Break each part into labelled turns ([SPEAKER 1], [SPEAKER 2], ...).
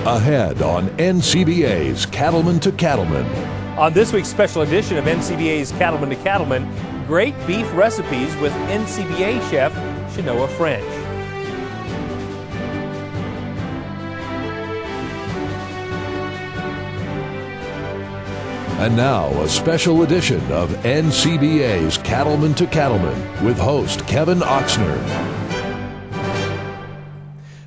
[SPEAKER 1] Ahead on NCBA's Cattleman to Cattleman.
[SPEAKER 2] On this week's special edition of NCBA's Cattleman to Cattleman, great beef recipes with NCBA chef Shanoa French.
[SPEAKER 1] And now, a special edition of NCBA's Cattleman to Cattleman with host Kevin Oxner.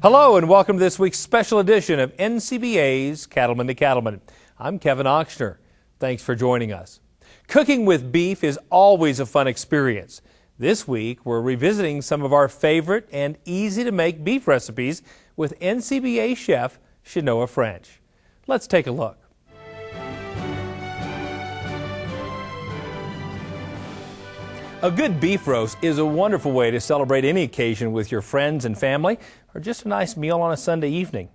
[SPEAKER 2] Hello and welcome to this week's special edition of NCBA's Cattleman to Cattleman. I'm Kevin Oxner. Thanks for joining us. Cooking with beef is always a fun experience. This week, we're revisiting some of our favorite and easy-to-make beef recipes with NCBA chef Shanoa French. Let's take a look. A good beef roast is a wonderful way to celebrate any occasion with your friends and family, or just a nice meal on a Sunday evening.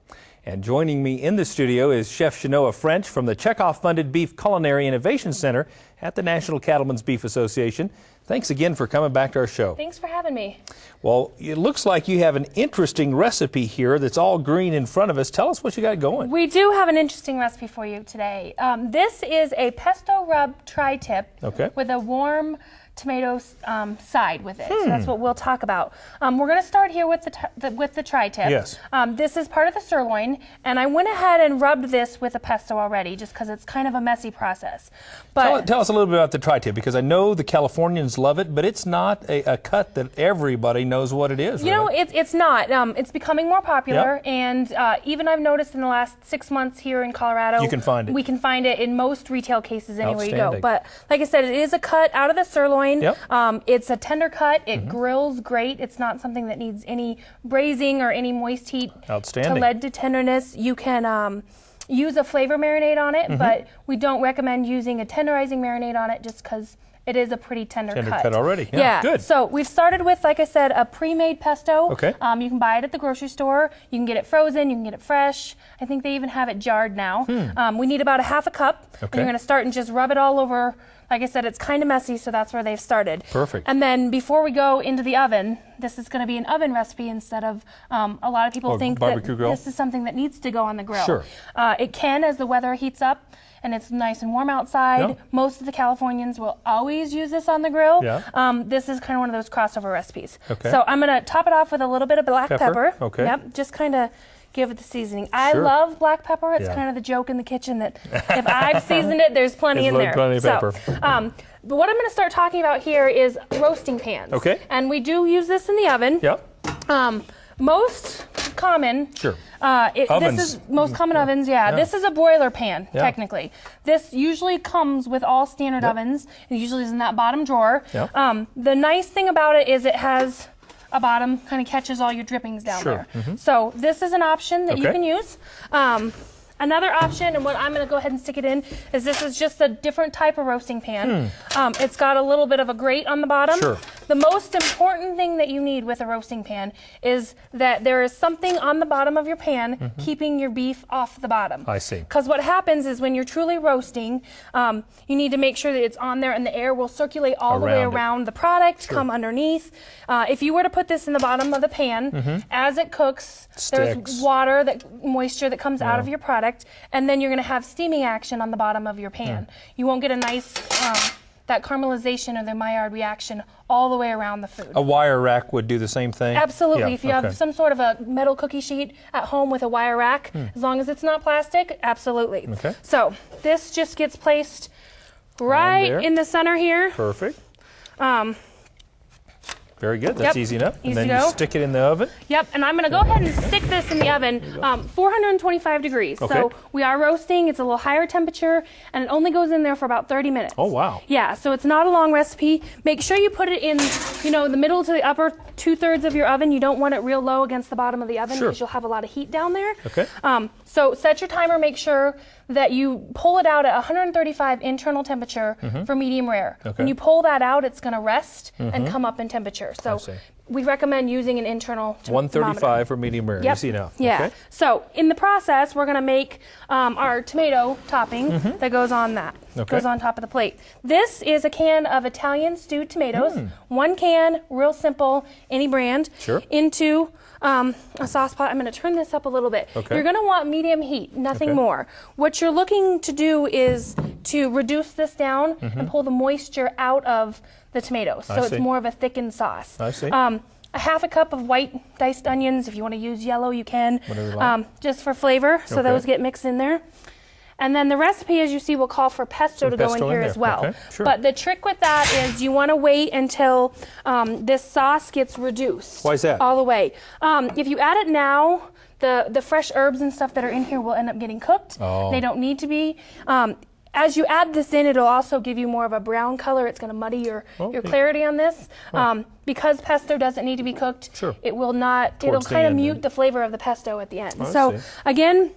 [SPEAKER 2] And joining me in the studio is Chef Shanoa French from the Chekhov-funded Beef Culinary Innovation Center at the National Cattlemen's Beef Association. Thanks again for coming back to our show.
[SPEAKER 3] Thanks for having me.
[SPEAKER 2] Well, it looks like you have an interesting recipe here that's all green in front of us. Tell us what you got going.
[SPEAKER 3] We do have an interesting recipe for you today. This is a pesto rub tri-tip with a warm tomato side with it. So that's what we'll talk about. We're going to start here with the tri-tip.
[SPEAKER 2] Yes.
[SPEAKER 3] This is part of the sirloin, and I went ahead and rubbed this with a pesto already, just because it's kind of a messy process. But
[SPEAKER 2] tell us a little bit about the tri-tip, because I know the Californians love it, but it's not a cut that everybody knows what it is.
[SPEAKER 3] You know, it's not. It's becoming more popular, and even I've noticed in the last 6 months here in Colorado,
[SPEAKER 2] you can find it.
[SPEAKER 3] We can find it in most retail cases anywhere you go. But like I said, it is a cut out of the sirloin.
[SPEAKER 2] Yep.
[SPEAKER 3] It's a tender cut. It grills great. It's not something that needs any braising or any moist heat to lead to tenderness. You can use a flavor marinade on it, but we don't recommend using a tenderizing marinade on it just because it is a pretty tender cut.
[SPEAKER 2] Tender cut already.
[SPEAKER 3] Yeah.
[SPEAKER 2] Good.
[SPEAKER 3] So we've started with, like I said, a pre-made pesto.
[SPEAKER 2] Okay.
[SPEAKER 3] You can buy it at the grocery store. You can get it frozen. You can get it fresh. I think they even have it jarred now. We need about a half a cup. And you're going to start and just rub it all over. Like I said, it's kind of messy, so that's where they've started.
[SPEAKER 2] Perfect.
[SPEAKER 3] And then before we go into the oven, this is going to be an oven recipe instead of a lot of people think that this is something that needs to go on the grill.
[SPEAKER 2] Sure.
[SPEAKER 3] It can as the weather heats up and it's nice and warm outside. Most of the Californians will always use this on the grill. This is kind of one of those crossover recipes. So I'm going to top it off with a little bit of black pepper. Yep, just kind of give it the seasoning. I love black pepper. It's kind of the joke in the kitchen that if I've seasoned it, there's plenty in there.
[SPEAKER 2] Plenty of pepper.
[SPEAKER 3] But what I'm going to start talking about here is roasting pans. And we do use this in the oven. Most common.
[SPEAKER 2] Ovens.
[SPEAKER 3] This is most common ovens. This is a broiler pan, technically. This usually comes with all standard ovens. It usually is in that bottom drawer. The nice thing about it is it has a bottom, kind of catches all your drippings down there. So this is an option that you can use. Another option, and what I'm going to go ahead and stick it in, is this is just a different type of roasting pan. It's got a little bit of a grate on the bottom. The most important thing that you need with a roasting pan is that there is something on the bottom of your pan keeping your beef off the bottom.
[SPEAKER 2] I see.
[SPEAKER 3] Because what happens is when you're truly roasting, you need to make sure that it's on there and the air will circulate all the way around the product, come underneath. If you were to put this in the bottom of the pan, as it cooks, there's water, moisture that comes out of your product. And then you're going to have steaming action on the bottom of your pan. You won't get a nice, that caramelization or the Maillard reaction all the way around the food.
[SPEAKER 2] A wire rack would do the same thing?
[SPEAKER 3] Absolutely. If you have some sort of a metal cookie sheet at home with a wire rack, as long as it's not plastic, absolutely. So this just gets placed right in the center here.
[SPEAKER 2] Perfect. Very good. That's easy enough. And then you stick it in the oven?
[SPEAKER 3] Yep. And I'm going to go ahead and stick this in the oven, 425 degrees. So we are roasting. It's a little higher temperature, and it only goes in there for about 30 minutes.
[SPEAKER 2] Oh, wow.
[SPEAKER 3] Yeah. So it's not a long recipe. Make sure you put it in, the middle to the upper 2/3 of your oven. You don't want it real low against the bottom of the oven because you'll have a lot of heat down there. So set your timer. Make sure that you pull it out at 135 internal temperature for medium rare. When you pull that out, it's going to rest and come up in temperature. So we recommend using an internal
[SPEAKER 2] 135 for medium rare.
[SPEAKER 3] Yep.
[SPEAKER 2] Easy enough.
[SPEAKER 3] Yeah.
[SPEAKER 2] Okay.
[SPEAKER 3] So in the process, we're going to make our tomato topping that goes on that.
[SPEAKER 2] Okay.
[SPEAKER 3] Goes on top of the plate. This is a can of Italian stewed tomatoes. 1 can, real simple, any brand.
[SPEAKER 2] Sure.
[SPEAKER 3] Into a sauce pot. I'm going to turn this up a little bit.
[SPEAKER 2] Okay.
[SPEAKER 3] You're going to want medium heat, nothing
[SPEAKER 2] Okay.
[SPEAKER 3] more. What you're looking to do is to reduce this down and pull the moisture out of the tomatoes, so
[SPEAKER 2] I
[SPEAKER 3] it's
[SPEAKER 2] see.
[SPEAKER 3] more of a thickened sauce.
[SPEAKER 2] I see.
[SPEAKER 3] A half a cup of white diced onions. If you want to use yellow, you can.
[SPEAKER 2] Whatever you like.
[SPEAKER 3] Just for flavor, so
[SPEAKER 2] Okay.
[SPEAKER 3] those get mixed in there. And then the recipe, as you see, will call for pesto to go in
[SPEAKER 2] pesto in
[SPEAKER 3] here
[SPEAKER 2] there.
[SPEAKER 3] as well.
[SPEAKER 2] Okay, sure.
[SPEAKER 3] But the trick with that is you want to wait until this sauce gets reduced.
[SPEAKER 2] Why is that?
[SPEAKER 3] All the way. If you add it now, the fresh herbs and stuff that are in here will end up getting cooked.
[SPEAKER 2] Oh.
[SPEAKER 3] They don't need to be. As you add this in, it'll also give you more of a brown color. It's going to muddy your clarity on this. Because pesto doesn't need to be cooked,
[SPEAKER 2] Sure.
[SPEAKER 3] it will not,
[SPEAKER 2] Towards
[SPEAKER 3] it'll
[SPEAKER 2] the
[SPEAKER 3] kind of
[SPEAKER 2] end,
[SPEAKER 3] mute
[SPEAKER 2] then.
[SPEAKER 3] the flavor of the pesto at the end.
[SPEAKER 2] I
[SPEAKER 3] So
[SPEAKER 2] see.
[SPEAKER 3] again,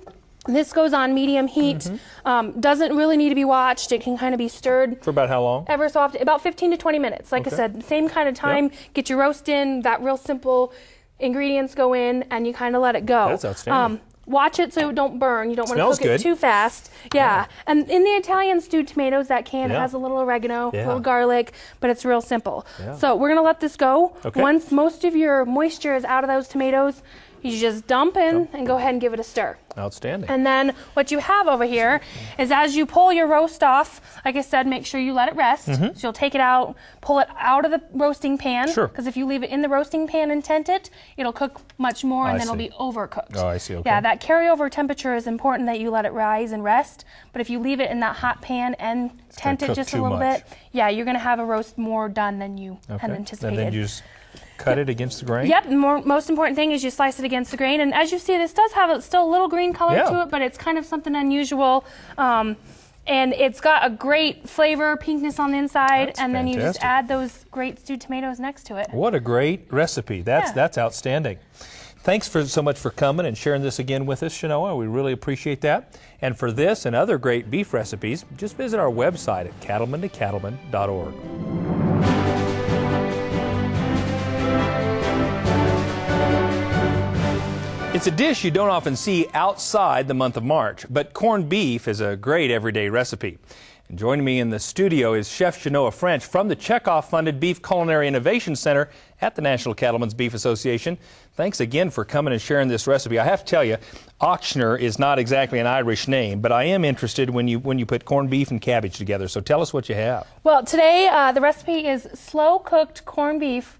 [SPEAKER 3] this goes on medium heat. Doesn't really need to be watched. It can kind of be stirred
[SPEAKER 2] For about how long?
[SPEAKER 3] ever so often, about 15 to 20 minutes. Like
[SPEAKER 2] Okay.
[SPEAKER 3] I said, same kind of time. Get your roast in, that real simple ingredients go in, and you kind of let it go.
[SPEAKER 2] That's outstanding.
[SPEAKER 3] Watch it so it don't burn. You don't want to
[SPEAKER 2] Smells
[SPEAKER 3] cook it
[SPEAKER 2] good.
[SPEAKER 3] too fast. Yeah. And in the Italian stewed tomatoes, that can
[SPEAKER 2] Yeah.
[SPEAKER 3] has a little oregano, a
[SPEAKER 2] Yeah.
[SPEAKER 3] little garlic, but it's real simple.
[SPEAKER 2] Yeah.
[SPEAKER 3] So we're going to let this go.
[SPEAKER 2] Okay.
[SPEAKER 3] Once most of your moisture is out of those tomatoes, you just dump in and go ahead and give it a stir.
[SPEAKER 2] Outstanding.
[SPEAKER 3] And then what you have over here is as you pull your roast off, like I said, make sure you let it rest. So you'll take it out, pull it out of the roasting pan.
[SPEAKER 2] Sure.
[SPEAKER 3] Because if you leave it in the roasting pan and tent it, it'll cook much more and
[SPEAKER 2] I
[SPEAKER 3] then it'll
[SPEAKER 2] see.
[SPEAKER 3] be overcooked.
[SPEAKER 2] Oh, I see. Okay.
[SPEAKER 3] Yeah, that carryover temperature is important that you let it rise and rest. But if you leave it in that hot pan and tent
[SPEAKER 2] gonna
[SPEAKER 3] it
[SPEAKER 2] cook
[SPEAKER 3] just a
[SPEAKER 2] too
[SPEAKER 3] little
[SPEAKER 2] much.
[SPEAKER 3] bit, yeah, you're going to have a roast more done than you had
[SPEAKER 2] Okay.
[SPEAKER 3] anticipated.
[SPEAKER 2] And then you just cut it against the grain?
[SPEAKER 3] Yep, most important thing is you slice it against the grain. And as you see, this does have still a little green color
[SPEAKER 2] Yeah.
[SPEAKER 3] to it, but it's kind of something unusual. And it's got a great flavor, pinkness on the inside,
[SPEAKER 2] That's
[SPEAKER 3] and then you just
[SPEAKER 2] fantastic.
[SPEAKER 3] add those great stewed tomatoes next to it.
[SPEAKER 2] What a great recipe. That's outstanding. Thanks so much for coming and sharing this again with us, Shanoa. We really appreciate that. And for this and other great beef recipes, just visit our website at cattlemantocattleman.org. It's a dish you don't often see outside the month of March, but corned beef is a great everyday recipe. And joining me in the studio is Chef Shanoa French from the Chekhov-funded Beef Culinary Innovation Center at the National Cattlemen's Beef Association. Thanks again for coming and sharing this recipe. I have to tell you, Ochsner is not exactly an Irish name, but I am interested when you put corned beef and cabbage together. So tell us what you have.
[SPEAKER 3] Well, today the recipe is slow-cooked corned beef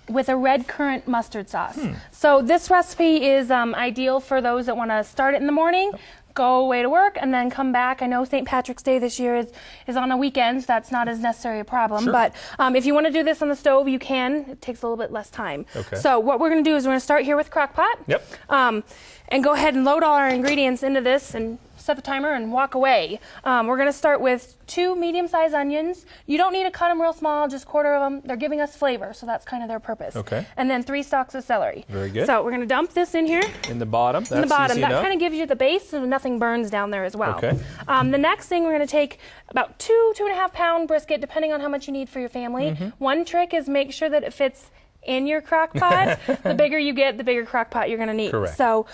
[SPEAKER 3] with a red currant mustard sauce. So this recipe is ideal for those that want to start it in the morning, go away to work, and then come back. I know St. Patrick's Day this year is on a weekend, so that's not as necessarily a problem.
[SPEAKER 2] Sure.
[SPEAKER 3] But if you want to do this on the stove, you can. It takes a little bit less time.
[SPEAKER 2] Okay.
[SPEAKER 3] So what we're going to do is we're going to start here with crock pot.
[SPEAKER 2] Yep.
[SPEAKER 3] And go ahead and load all our ingredients into this and set the timer and walk away. We're going to start with 2 medium-sized onions. You don't need to cut them real small, just quarter of them. They're giving us flavor, so that's kind of their purpose.
[SPEAKER 2] Okay.
[SPEAKER 3] And then 3 stalks of celery.
[SPEAKER 2] Very good.
[SPEAKER 3] So we're going to dump this in here.
[SPEAKER 2] In the bottom?
[SPEAKER 3] In the bottom.
[SPEAKER 2] easy
[SPEAKER 3] That
[SPEAKER 2] enough.
[SPEAKER 3] kind of gives you the base so nothing burns down there as well.
[SPEAKER 2] Okay.
[SPEAKER 3] The next thing, we're going to take about 2.5 pound brisket, depending on how much you need for your family. One trick is make sure that it fits in your crock pot. The bigger you get, the bigger crock pot you're going to need.
[SPEAKER 2] Correct.
[SPEAKER 3] So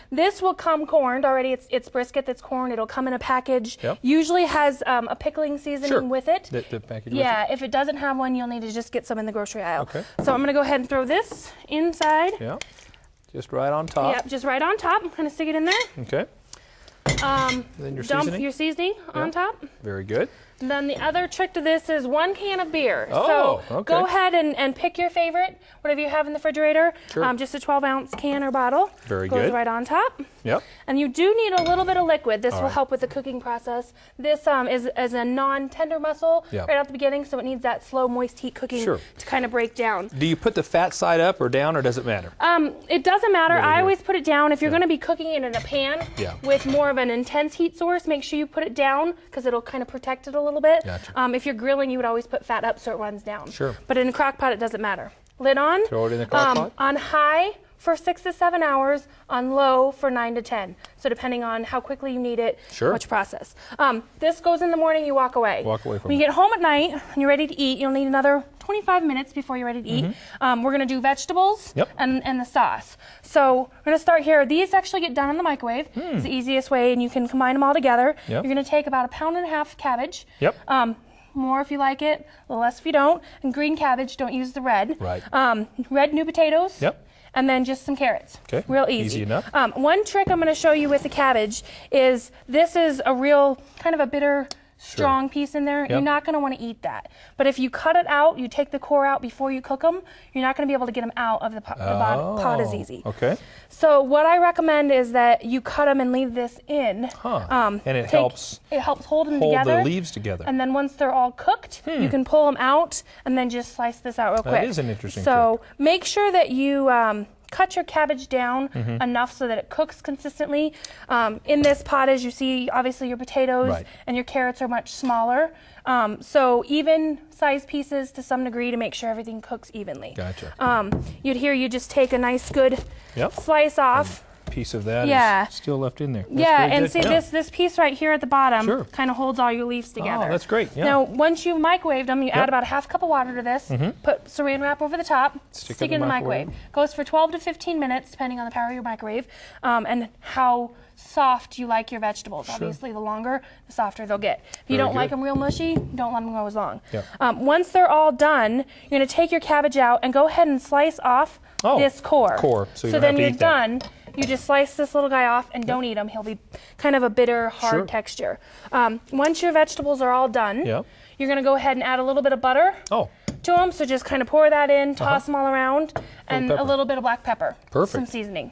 [SPEAKER 3] this will come corned already. It's brisket that's corned. It'll come in a package.
[SPEAKER 2] Yep.
[SPEAKER 3] Usually has a pickling seasoning
[SPEAKER 2] Sure.
[SPEAKER 3] with it.
[SPEAKER 2] The package with
[SPEAKER 3] Yeah, if it doesn't have one, you'll need to just get some in the grocery aisle.
[SPEAKER 2] Okay.
[SPEAKER 3] So I'm going to go ahead and throw this inside.
[SPEAKER 2] Yeah. Just right on top.
[SPEAKER 3] Yep, just right on top. I'm going to stick it in there.
[SPEAKER 2] Okay. Then your
[SPEAKER 3] Dump
[SPEAKER 2] seasoning.
[SPEAKER 3] your seasoning on top.
[SPEAKER 2] Very good.
[SPEAKER 3] And then the other trick to this is 1 can of beer.
[SPEAKER 2] Oh,
[SPEAKER 3] so
[SPEAKER 2] okay.
[SPEAKER 3] go ahead and pick your favorite, whatever you have in the refrigerator.
[SPEAKER 2] Sure.
[SPEAKER 3] Just a 12-ounce can or bottle.
[SPEAKER 2] Very
[SPEAKER 3] Goes
[SPEAKER 2] good.
[SPEAKER 3] right on top.
[SPEAKER 2] Yep.
[SPEAKER 3] And you do need a little bit of liquid. This will
[SPEAKER 2] right.
[SPEAKER 3] help with the cooking process. This is a non-tender muscle
[SPEAKER 2] Yeah.
[SPEAKER 3] right at the beginning, so it needs that slow, moist heat cooking
[SPEAKER 2] Sure.
[SPEAKER 3] to kind of break down.
[SPEAKER 2] Do you put the fat side up or down, or does it matter?
[SPEAKER 3] It doesn't matter.
[SPEAKER 2] Really
[SPEAKER 3] I
[SPEAKER 2] good.
[SPEAKER 3] always put it down. If you're going to be cooking it in a pan
[SPEAKER 2] Yeah.
[SPEAKER 3] with more of an intense heat source, make sure you put it down because it'll kind of protect it a little bit.
[SPEAKER 2] Gotcha.
[SPEAKER 3] If you're grilling, you would always put fat up so it runs down.
[SPEAKER 2] Sure.
[SPEAKER 3] But in a crock pot, it doesn't matter. Lid on.
[SPEAKER 2] Throw it in the crock pot.
[SPEAKER 3] On high for 6 to 7 hours, on low for 9 to 10. So depending on how quickly you need it,
[SPEAKER 2] Sure.
[SPEAKER 3] which process. This goes in the morning, you walk away.
[SPEAKER 2] Walk away from
[SPEAKER 3] When you get home at night and you're ready to eat, you'll need another 25 minutes before you're ready to eat. We're going to do vegetables
[SPEAKER 2] Yep.
[SPEAKER 3] and the sauce. So we're going to start here. These actually get done in the microwave. It's the easiest way, and you can combine them all together.
[SPEAKER 2] Yep.
[SPEAKER 3] You're going to take about 1.5 pounds cabbage.
[SPEAKER 2] Yep.
[SPEAKER 3] More if you like it, a little less if you don't. And green cabbage, don't use the red.
[SPEAKER 2] Right.
[SPEAKER 3] Red new potatoes.
[SPEAKER 2] Yep.
[SPEAKER 3] And then just some carrots.
[SPEAKER 2] Okay.
[SPEAKER 3] Real easy.
[SPEAKER 2] Easy enough.
[SPEAKER 3] One trick I'm going to show you with the cabbage is this is a real kind of a bitter, strong piece in there.
[SPEAKER 2] Yep.
[SPEAKER 3] You're not going to want to eat that. But if you cut it out, you take the core out before you cook them, you're not going to be able to get them out of the pot. The pot is easy.
[SPEAKER 2] Okay.
[SPEAKER 3] So what I recommend is that you cut them and leave this in.
[SPEAKER 2] And it helps.
[SPEAKER 3] It helps hold them
[SPEAKER 2] Hold
[SPEAKER 3] together.
[SPEAKER 2] the leaves together.
[SPEAKER 3] And then once they're all cooked, you can pull them out and then just slice this out real quick.
[SPEAKER 2] That is an interesting
[SPEAKER 3] So make sure that you cut your cabbage down enough so that it cooks consistently. In this pot, as you see, obviously your potatoes and your carrots are much smaller. So even size pieces to some degree to make sure everything cooks evenly.
[SPEAKER 2] Gotcha.
[SPEAKER 3] You just take a nice good slice off.
[SPEAKER 2] Piece of that is still left in there. That's
[SPEAKER 3] Yeah,
[SPEAKER 2] very
[SPEAKER 3] and
[SPEAKER 2] good.
[SPEAKER 3] see this piece right here at the bottom kind of holds all your leaves together.
[SPEAKER 2] Oh, that's great. Yeah.
[SPEAKER 3] Now, once you've microwaved them, you add about 1/2 cup of water to this, put saran wrap over the top, stick it in the microwave. Goes for 12 to 15 minutes, depending on the power of your microwave, and how soft you like your vegetables. Obviously, the longer, the softer they'll get. If you don't like them real mushy, don't let them go as long. Once they're all done, you're going to take your cabbage out and go ahead and slice off this core.
[SPEAKER 2] So
[SPEAKER 3] then
[SPEAKER 2] have to
[SPEAKER 3] you're
[SPEAKER 2] eat that.
[SPEAKER 3] done. You just slice this little guy off and don't eat him. He'll be kind of a bitter, hard texture. Once your vegetables are all done, you're going to go ahead and add a little bit of butter to them. So just kind of pour that in, toss them all around, and a little bit of black pepper.
[SPEAKER 2] Perfect.
[SPEAKER 3] Some seasoning.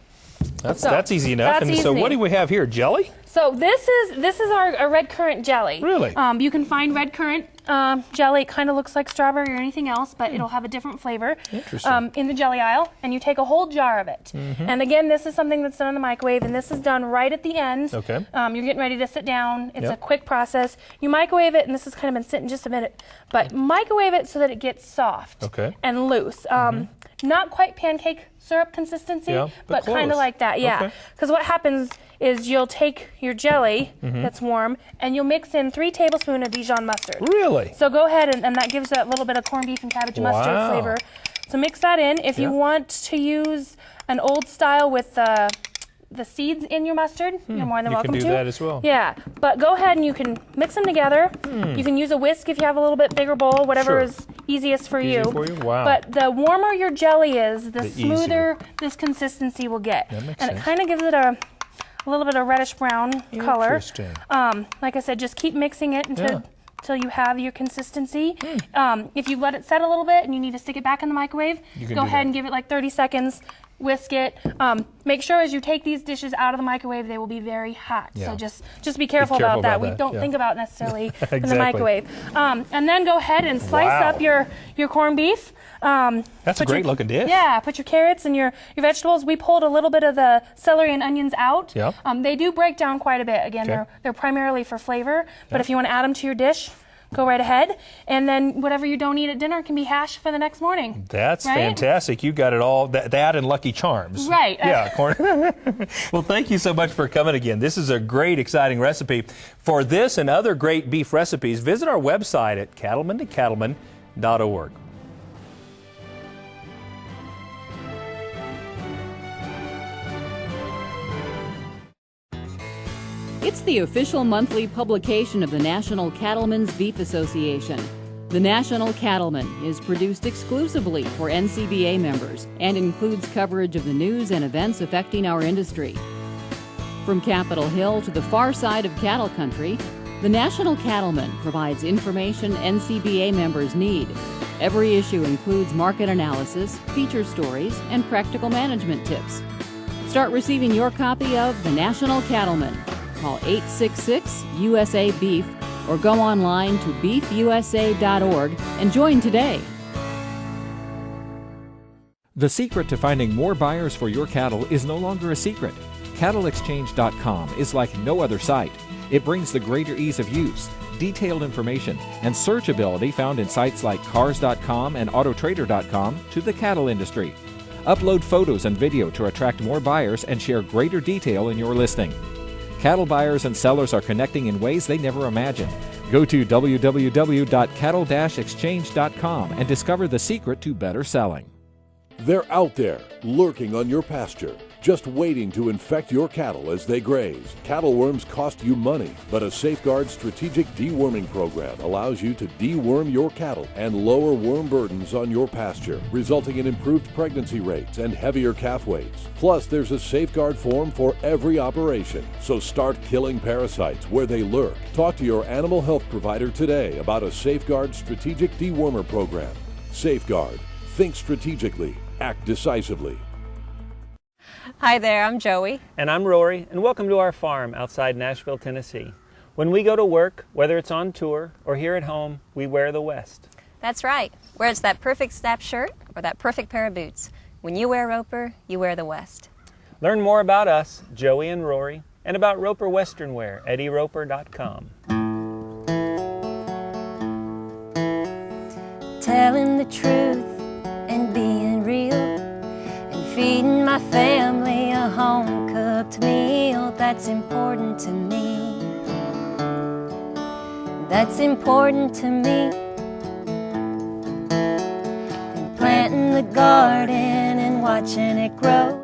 [SPEAKER 2] That's easy enough.
[SPEAKER 3] That's
[SPEAKER 2] So
[SPEAKER 3] easy.
[SPEAKER 2] what do we have here? Jelly?
[SPEAKER 3] So this is our red currant jelly.
[SPEAKER 2] Really?
[SPEAKER 3] You can find red currant jelly. It kind of looks like strawberry or anything else, but it'll have a different flavor in the jelly aisle. And you take a whole jar of it. And again, this is something that's done in the microwave, and this is done right at the end.
[SPEAKER 2] Okay.
[SPEAKER 3] You're getting ready to sit down. It's a quick process. You microwave it, and this has kind of been sitting just a minute, but microwave it so that it gets soft and loose. Not quite pancake syrup consistency, but kind of like that, Because what happens is you'll take your jelly that's warm and you'll mix in 3 tablespoons of Dijon mustard.
[SPEAKER 2] Really?
[SPEAKER 3] So go ahead and that gives that little bit of corned beef and cabbage mustard flavor. So mix that in. If you want to use an old style with the seeds in your mustard, you're more than welcome to.
[SPEAKER 2] You can do that as well.
[SPEAKER 3] Yeah, but go ahead and you can mix them together. You can use a whisk if you have a little bit bigger bowl, whatever is easiest for you.
[SPEAKER 2] Wow.
[SPEAKER 3] But the warmer your jelly is, the smoother this consistency will get.
[SPEAKER 2] That makes
[SPEAKER 3] and
[SPEAKER 2] sense.
[SPEAKER 3] it kind of gives it a little bit of reddish brown color.
[SPEAKER 2] Interesting.
[SPEAKER 3] Like I said, just keep mixing it until you have your consistency. If you let it set a little bit and you need to stick it back in the microwave, go ahead and give it like 30 seconds. Whisk it. Make sure as you take these dishes out of the microwave, they will be very hot. So just be careful about that. We don't think about necessarily in the microwave. And then go ahead and slice up your corned beef.
[SPEAKER 2] That's a great looking dish.
[SPEAKER 3] Yeah, put your carrots and your vegetables. We pulled a little bit of the celery and onions out. They do break down quite a bit. Again, they're primarily for flavor, but if you want to add them to your dish, go right ahead. And then whatever you don't eat at dinner can be hashed for the next morning.
[SPEAKER 2] That's fantastic. You got it all. That and Lucky Charms.
[SPEAKER 3] Right.
[SPEAKER 2] Yeah. Well, thank you so much for coming again. This is a great, exciting recipe. For this and other great beef recipes, visit our website at cattlemantocattleman.org.
[SPEAKER 4] It's the official monthly publication of the National Cattlemen's Beef Association. The National Cattleman is produced exclusively for NCBA members and includes coverage of the news and events affecting our industry. From Capitol Hill to the far side of cattle country, the National Cattleman provides information NCBA members need. Every issue includes market analysis, feature stories, and practical management tips. Start receiving your copy of the National Cattleman. Call 866-USA-BEEF or go online to beefusa.org and join today.
[SPEAKER 5] The secret to finding more buyers for your cattle is no longer a secret. CattleExchange.com is like no other site. It brings the greater ease of use, detailed information, and searchability found in sites like Cars.com and Autotrader.com to the cattle industry. Upload photos and video to attract more buyers and share greater detail in your listing. Cattle buyers and sellers are connecting in ways they never imagined. Go to www.cattle-exchange.com and discover the secret to better selling.
[SPEAKER 1] They're out there, lurking on your pasture, just waiting to infect your cattle as they graze. Cattle worms cost you money, but a Safeguard strategic deworming program allows you to deworm your cattle and lower worm burdens on your pasture, resulting in improved pregnancy rates and heavier calf weights. Plus, there's a Safeguard form for every operation, so start killing parasites where they lurk. Talk to your animal health provider today about a Safeguard strategic dewormer program. Safeguard. Think strategically. Act decisively.
[SPEAKER 6] Hi there, I'm Joey.
[SPEAKER 7] And I'm Rory, and welcome to our farm outside Nashville, Tennessee. When we go to work, whether it's on tour or here at home, we wear the West.
[SPEAKER 6] That's right. Whether it's that perfect snap shirt or that perfect pair of boots, when you wear Roper, you wear the West.
[SPEAKER 7] Learn more about us, Joey and Rory, and about Roper Western Wear at eroper.com.
[SPEAKER 6] Telling the truth and being real, feeding my family a home-cooked meal. That's important to me. That's important to me. And planting the garden and watching it grow.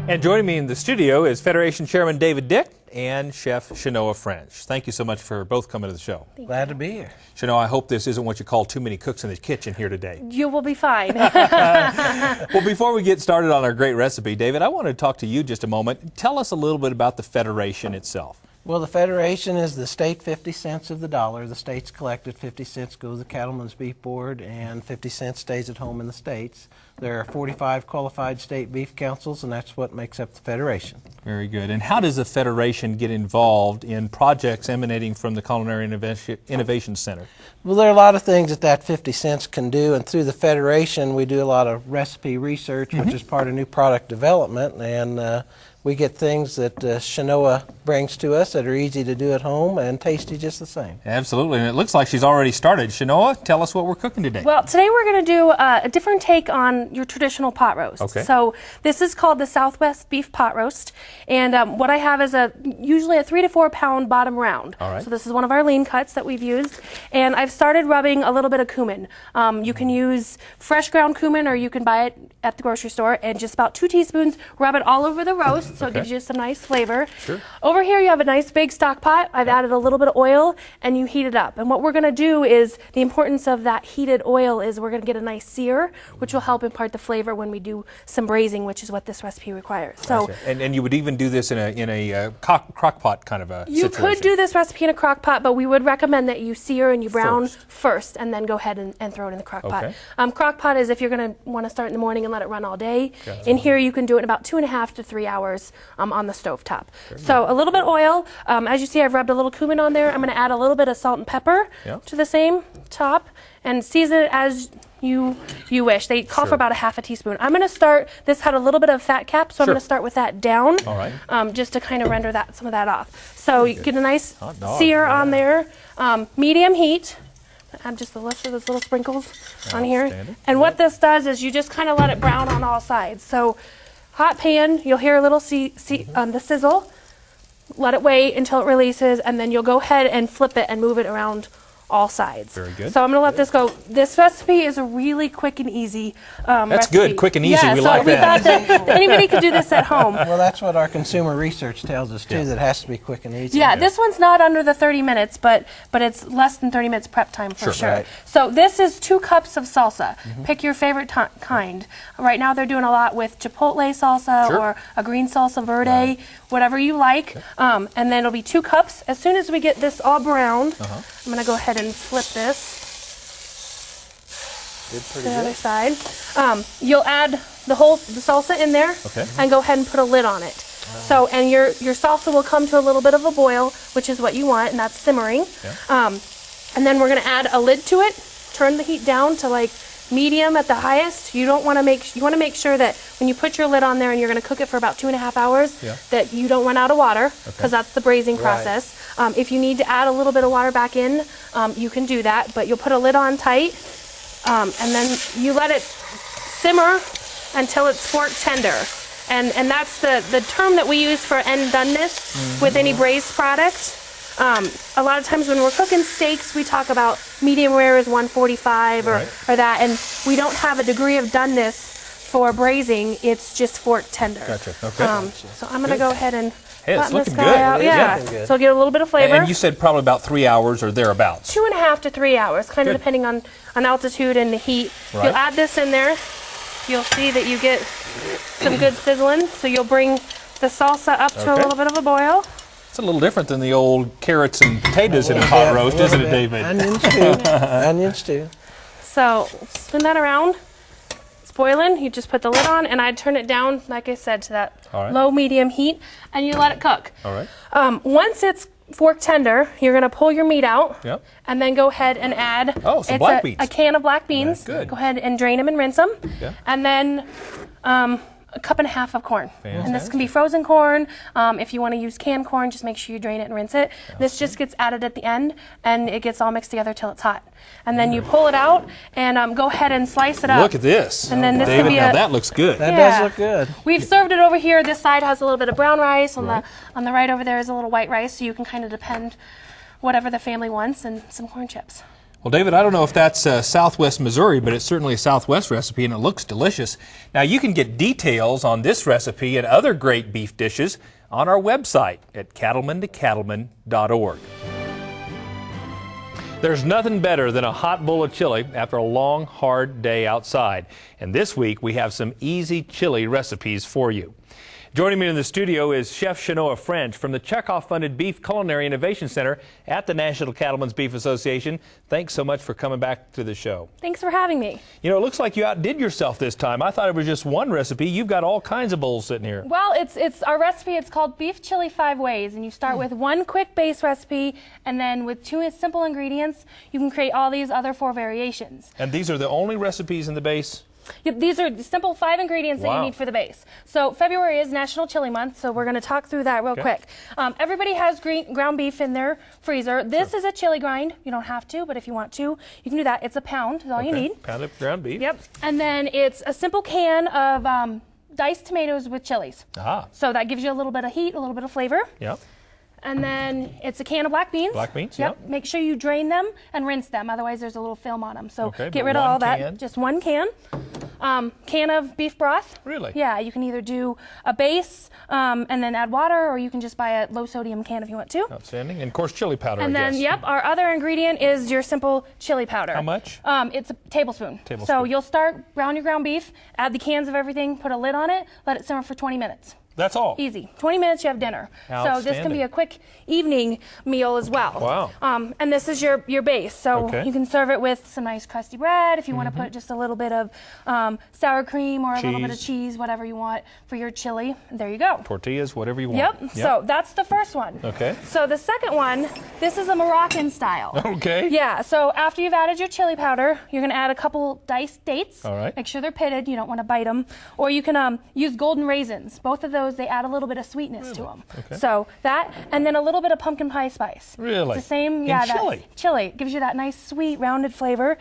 [SPEAKER 2] And joining me in the studio is Federation Chairman David Dick and Chef Shanoa French. Thank you so much for both coming to the show.
[SPEAKER 8] Glad to be here.
[SPEAKER 2] Shanoa, I hope this isn't what you call too many cooks in the kitchen here today.
[SPEAKER 3] You will be fine.
[SPEAKER 2] Well, before we get started on our great recipe, David, I want to talk to you just a moment. Tell us a little bit about the Federation itself.
[SPEAKER 8] Well, the Federation is the state 50 cents of the dollar. The state's collected 50 cents goes to the Cattlemen's Beef Board, and 50 cents stays at home in the states. There are 45 qualified state beef councils, and that's what makes up the Federation.
[SPEAKER 2] Very good. And how does the Federation get involved in projects emanating from the Culinary Innovation Center?
[SPEAKER 8] Well, there are a lot of things that 50 cents can do, and through the Federation we do a lot of recipe research, which is part of new product development, and we get things that Shanoa brings to us that are easy to do at home and tasty just the same.
[SPEAKER 2] Absolutely, and it looks like she's already started. Shanoa, tell us what we're cooking today.
[SPEAKER 3] Well, today we're going to do a different take on your traditional pot roast.
[SPEAKER 2] Okay.
[SPEAKER 3] So this is called the Southwest Beef Pot Roast, and what I have is usually a 3 to 4 pound bottom round.
[SPEAKER 2] All right.
[SPEAKER 3] So this is one of our lean cuts that we've used, and I've started rubbing a little bit of cumin. You can use fresh ground cumin, or you can buy it at the grocery store, and just about 2 teaspoons, rub it all over the roast, so it gives you some nice flavor.
[SPEAKER 2] Sure.
[SPEAKER 3] Over here you have a nice big stock pot. I've added a little bit of oil, and you heat it up. And what we're going to do is, the importance of that heated oil is we're going to get a nice sear, which will help impart the flavor when we do some braising, which is what this recipe requires. So,
[SPEAKER 2] gotcha. And you would even do this in a crock pot kind of a
[SPEAKER 3] you
[SPEAKER 2] situation.
[SPEAKER 3] could do this recipe in a crock pot, but we would recommend that you sear and you brown first and then go ahead and throw it in the crock pot. Crock pot is if you're going to want to start in the morning and let it run all day. Gotcha. In here you can do it in about 2.5 to 3 hours on the stove top. So a little bit of oil. As you see, I've rubbed a little cumin on there. I'm going to add a little bit of salt and pepper to the same top and season it as you wish. They call for about a half a teaspoon. I'm going to start, this had a little bit of fat cap, so I'm going to start with that down, just to kind of render some of that off. So you get a nice sear on there, medium heat. Add just the rest of those little sprinkles on here. And what this does is you just kind of let it brown on all sides. So hot pan, you'll hear a little the sizzle. Let it wait until it releases, and then you'll go ahead and flip it and move it around all sides. Very good. So I'm going to let this go. This recipe is a really quick and easy
[SPEAKER 2] That's
[SPEAKER 3] recipe.
[SPEAKER 2] Good, quick and easy. We
[SPEAKER 3] so
[SPEAKER 2] like
[SPEAKER 3] we
[SPEAKER 2] that.
[SPEAKER 3] thought that anybody could do this at home.
[SPEAKER 8] Well, that's what our consumer research tells us too, that it has to be quick and easy.
[SPEAKER 3] Yeah, this one's not under the 30 minutes, but it's less than 30 minutes prep time for sure.
[SPEAKER 8] Right.
[SPEAKER 3] So this is 2 cups of salsa. Pick your favorite kind. Right now they're doing a lot with chipotle salsa or a green salsa verde, whatever you like. And then it'll be 2 cups. As soon as we get this all browned, I'm going to go ahead and flip this to the other side. You'll add the salsa in there and go ahead and put a lid on it. So, and your salsa will come to a little bit of a boil, which is what you want, and that's simmering. And then we're going to add a lid to it, turn the heat down to like medium at the highest. You don't want to you want to make sure that when you put your lid on there and you're going to cook it for about 2.5 hours, that you don't run out of water, because that's the braising process. If you need to add a little bit of water back in, you can do that, but you'll put a lid on tight, and then you let it simmer until it's fork tender. And that's the term that we use for end doneness with any braised product. A lot of times when we're cooking steaks, we talk about medium rare is 145 or that, and we don't have a degree of doneness for braising. It's just fork tender.
[SPEAKER 2] Gotcha. Okay.
[SPEAKER 3] So I'm going to go ahead and
[SPEAKER 2] it's
[SPEAKER 3] flatten
[SPEAKER 2] looking
[SPEAKER 3] this guy out.
[SPEAKER 2] good.
[SPEAKER 3] Yeah. So get a little bit of flavor.
[SPEAKER 2] And you said probably about 3 hours or thereabouts.
[SPEAKER 3] 2.5 to 3 hours, kind of depending on altitude and the heat. You'll add this in there. You'll see that you get some good sizzling. So you'll bring the salsa up to a little bit of a boil.
[SPEAKER 2] It's a little different than the old carrots and potatoes in a hot roast, isn't it, David?
[SPEAKER 8] Onions too. Onions too.
[SPEAKER 3] So spin that around. It's boiling. You just put the lid on, and I'd turn it down, like I said, to that low medium heat, and you let it cook.
[SPEAKER 2] All right.
[SPEAKER 3] Once it's fork tender, you're going to pull your meat out, and then go ahead and add
[SPEAKER 2] some black beans.
[SPEAKER 3] A can of black beans.
[SPEAKER 2] Good.
[SPEAKER 3] Go ahead and drain them and rinse them, and then 1.5 cups of corn.
[SPEAKER 2] Fantastic.
[SPEAKER 3] And this can be frozen corn. If you want to use canned corn, just make sure you drain it and rinse it. This just gets added at the end, and it gets all mixed together till it's hot. And then you pull it out and go ahead and slice it up.
[SPEAKER 2] Look at this.
[SPEAKER 3] And then this
[SPEAKER 2] David,
[SPEAKER 3] can be
[SPEAKER 2] now that looks good.
[SPEAKER 8] That does look good.
[SPEAKER 3] We've served it over here. This side has a little bit of brown rice. On the right over there is a little white rice, so you can kind of depend whatever the family wants, and some corn chips.
[SPEAKER 2] Well, David, I don't know if that's Southwest Missouri, but it's certainly a Southwest recipe, and it looks delicious. Now, you can get details on this recipe and other great beef dishes on our website at cattlemantocattleman.org. There's nothing better than a hot bowl of chili after a long, hard day outside. And this week, we have some easy chili recipes for you. Joining me in the studio is Chef Shanoa French from the Chekhov-funded Beef Culinary Innovation Center at the National Cattlemen's Beef Association. Thanks so much for coming back to the show.
[SPEAKER 3] Thanks for having me.
[SPEAKER 2] You know, it looks like you outdid yourself this time. I thought it was just one recipe. You've got all kinds of bowls sitting here.
[SPEAKER 3] Well, it's our recipe. It's called Beef Chili 5 Ways, and you start with one quick base recipe, and then with 2 simple ingredients, you can create all these other 4 variations.
[SPEAKER 2] And these are the only recipes in the base?
[SPEAKER 3] Yep, these are the simple 5 ingredients that you need for the base. So February is National Chili Month, so we're going to talk through that real quick. Everybody has ground beef in their freezer. This is a chili grind. You don't have to, but if you want to, you can do that. It's a pound is all you need.
[SPEAKER 2] Pound of ground beef.
[SPEAKER 3] Yep. And then it's a simple can of diced tomatoes with chilies. So that gives you a little bit of heat, a little bit of flavor.
[SPEAKER 2] Yep.
[SPEAKER 3] And then it's a can of black beans.
[SPEAKER 2] Black beans,
[SPEAKER 3] yep. Make sure you drain them and rinse them, otherwise there's a little film on them. So
[SPEAKER 2] get
[SPEAKER 3] rid of all that. Just one can. Can of beef broth.
[SPEAKER 2] Really?
[SPEAKER 3] Yeah, you can either do a base and then add water, or you can just buy a low sodium can if you want to.
[SPEAKER 2] Outstanding. And of course chili powder,
[SPEAKER 3] and then, our other ingredient is your simple chili powder.
[SPEAKER 2] How much?
[SPEAKER 3] It's a tablespoon. So you'll start brown your ground beef, add the cans of everything, put a lid on it, let it simmer for 20 minutes.
[SPEAKER 2] That's all?
[SPEAKER 3] Easy. 20 minutes, you have dinner. So this can be a quick evening meal as well.
[SPEAKER 2] Wow.
[SPEAKER 3] And this is your base. So you can serve it with some nice crusty bread if you want to put just a little bit of sour cream or a little bit of cheese, whatever you want for your chili. There you go.
[SPEAKER 2] Tortillas, whatever you want.
[SPEAKER 3] Yep. So that's the first one.
[SPEAKER 2] Okay.
[SPEAKER 3] So the second one, this is a Moroccan style.
[SPEAKER 2] Okay.
[SPEAKER 3] Yeah. So after you've added your chili powder, you're going to add a couple diced dates.
[SPEAKER 2] All right.
[SPEAKER 3] Make sure they're pitted. You don't want to bite them. Or you can use golden raisins. Both of those, they add a little bit of sweetness to them.
[SPEAKER 2] Okay.
[SPEAKER 3] So that, and then a little bit of pumpkin pie spice.
[SPEAKER 2] Really?
[SPEAKER 3] It's the same,
[SPEAKER 2] chili?
[SPEAKER 3] Chili. It gives you that nice, sweet, rounded flavor.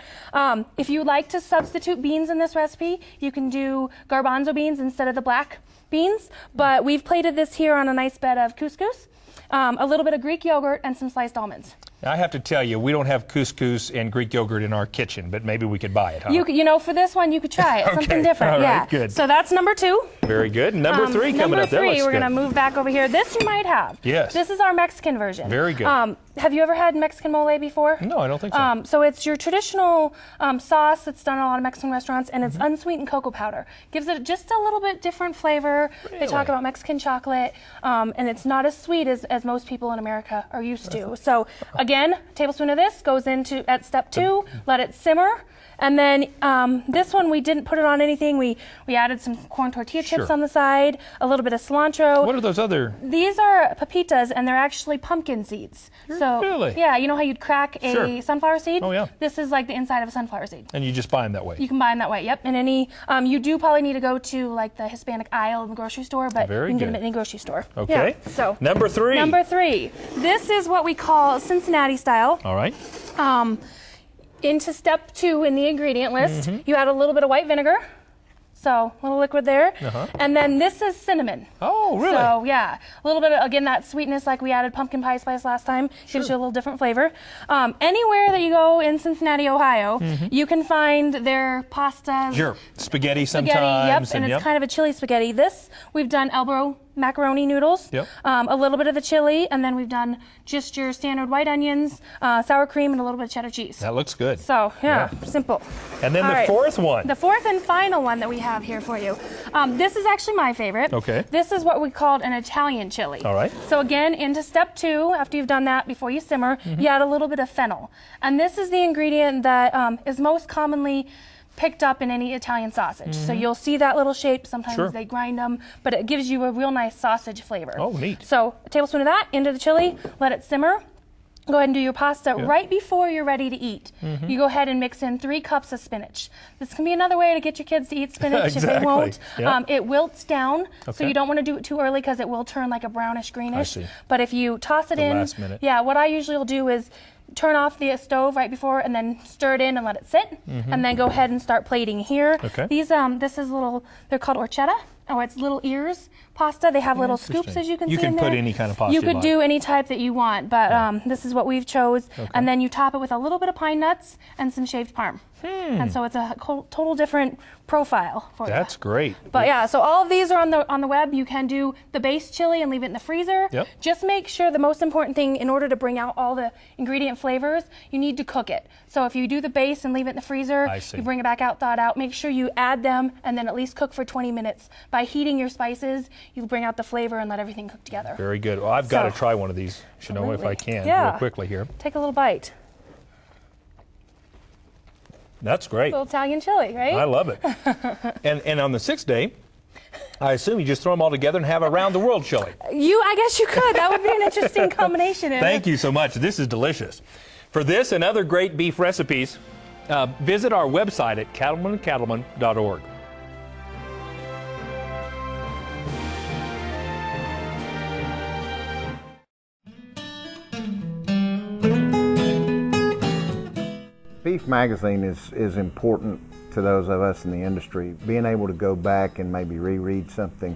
[SPEAKER 3] If you like to substitute beans in this recipe, you can do garbanzo beans instead of the black beans. But we've plated this here on a nice bed of couscous, a little bit of Greek yogurt, and some sliced almonds.
[SPEAKER 2] Now, I have to tell you, we don't have couscous and Greek yogurt in our kitchen, but maybe we could buy it, huh?
[SPEAKER 3] You know, for this one, you could try it. Something different.
[SPEAKER 2] All right, good.
[SPEAKER 3] So that's number 2.
[SPEAKER 2] Very good. Number 3 coming up.
[SPEAKER 3] Number 3, we're going to move back over here. This you might have.
[SPEAKER 2] Yes.
[SPEAKER 3] This is our Mexican version.
[SPEAKER 2] Very good.
[SPEAKER 3] Have you ever had Mexican mole before?
[SPEAKER 2] No, I don't think so.
[SPEAKER 3] So it's your traditional sauce that's done in a lot of Mexican restaurants, and it's unsweetened cocoa powder. Gives it just a little bit different flavor.
[SPEAKER 2] Really?
[SPEAKER 3] They talk about Mexican chocolate, and it's not as sweet as most people in America are used to. So again, a tablespoon of this goes into at step 2. Let it simmer. And then this one, we didn't put it on anything. We added some corn tortilla chips on the side, a little bit of cilantro.
[SPEAKER 2] What are those other?
[SPEAKER 3] These are pepitas, and they're actually pumpkin seeds. So,
[SPEAKER 2] really?
[SPEAKER 3] Yeah, you know how you'd crack a sunflower seed?
[SPEAKER 2] Oh, yeah.
[SPEAKER 3] This is like the inside of a sunflower seed.
[SPEAKER 2] And you just buy them that way?
[SPEAKER 3] You can buy them that way, yep. And any, you do probably need to go to like the Hispanic aisle in the grocery store, but you can get them at any grocery store.
[SPEAKER 2] Okay.
[SPEAKER 3] Yeah, so
[SPEAKER 2] Number 3.
[SPEAKER 3] Number 3. This is what we call Cincinnati style.
[SPEAKER 2] All right.
[SPEAKER 3] Into step 2 in the ingredient list, you add a little bit of white vinegar. So a little liquid there. And then this is cinnamon.
[SPEAKER 2] Oh, really?
[SPEAKER 3] So yeah, a little bit of, again, that sweetness like we added pumpkin pie spice last time. Gives you a little different flavor. Anywhere that you go in Cincinnati, Ohio, you can find their pastas.
[SPEAKER 2] Sure. Spaghetti sometimes.
[SPEAKER 3] Yep, and it's kind of a chili spaghetti. This, we've done elbow macaroni noodles, a little bit of the chili, and then we've done just your standard white onions, sour cream, and a little bit of cheddar cheese.
[SPEAKER 2] That looks good.
[SPEAKER 3] So, yeah. Simple.
[SPEAKER 2] And then the fourth one.
[SPEAKER 3] The fourth and final one that we have here for you. This is actually my favorite.
[SPEAKER 2] Okay.
[SPEAKER 3] This is what we called an Italian chili.
[SPEAKER 2] All right.
[SPEAKER 3] So again, into step 2, after you've done that, before you simmer, you add a little bit of fennel. And this is the ingredient that is most commonly picked up in any Italian sausage. So you'll see that little shape. Sometimes they grind them, but it gives you a real nice sausage flavor.
[SPEAKER 2] Oh, neat.
[SPEAKER 3] So a tablespoon of that into the chili, let it simmer. Go ahead and do your pasta right before you're ready to eat. You go ahead and mix in 3 cups of spinach. This can be another way to get your kids to eat spinach if they won't. It wilts down, so you don't want to do it too early because it will turn like a brownish greenish. But if you toss it in,
[SPEAKER 2] last minute.
[SPEAKER 3] what I usually will do is turn off the stove right before and then stir it in and let it sit, and then go ahead and start plating here. These this is little, they're called orchetta. Oh, it's little ears pasta. They have little scoops, as you can see in there.
[SPEAKER 2] You can put any kind of pasta
[SPEAKER 3] you could do any type that you want, but this is what we've chose. And then you top it with a little bit of pine nuts and some shaved parm. And so it's a total different profile for you.
[SPEAKER 2] That's great.
[SPEAKER 3] But yeah, so all of these are on the web. You can do the base chili and leave it in the freezer. Just make sure the most important thing, in order to bring out all the ingredient flavors, you need to cook it. So if you do the base and leave it in the freezer, you bring it back out, thaw it out, make sure you add them and then at least cook for 20 minutes. By heating your spices, you bring out the flavor and let everything cook together.
[SPEAKER 2] Very good. Well, I've got to try one of these, if I can, real quickly here.
[SPEAKER 3] Take a little bite.
[SPEAKER 2] That's great.
[SPEAKER 3] A little Italian chili, right?
[SPEAKER 2] I love it. and on the 6th day, I assume you just throw them all together and have a round the world chili.
[SPEAKER 3] I guess you could. That would be an interesting combination.
[SPEAKER 2] Thank you so much. This is delicious. For this and other great beef recipes, visit our website at cattlemanandcattlemen.org.
[SPEAKER 9] Beef magazine is important to those of us in the industry. Being able to go back and maybe reread something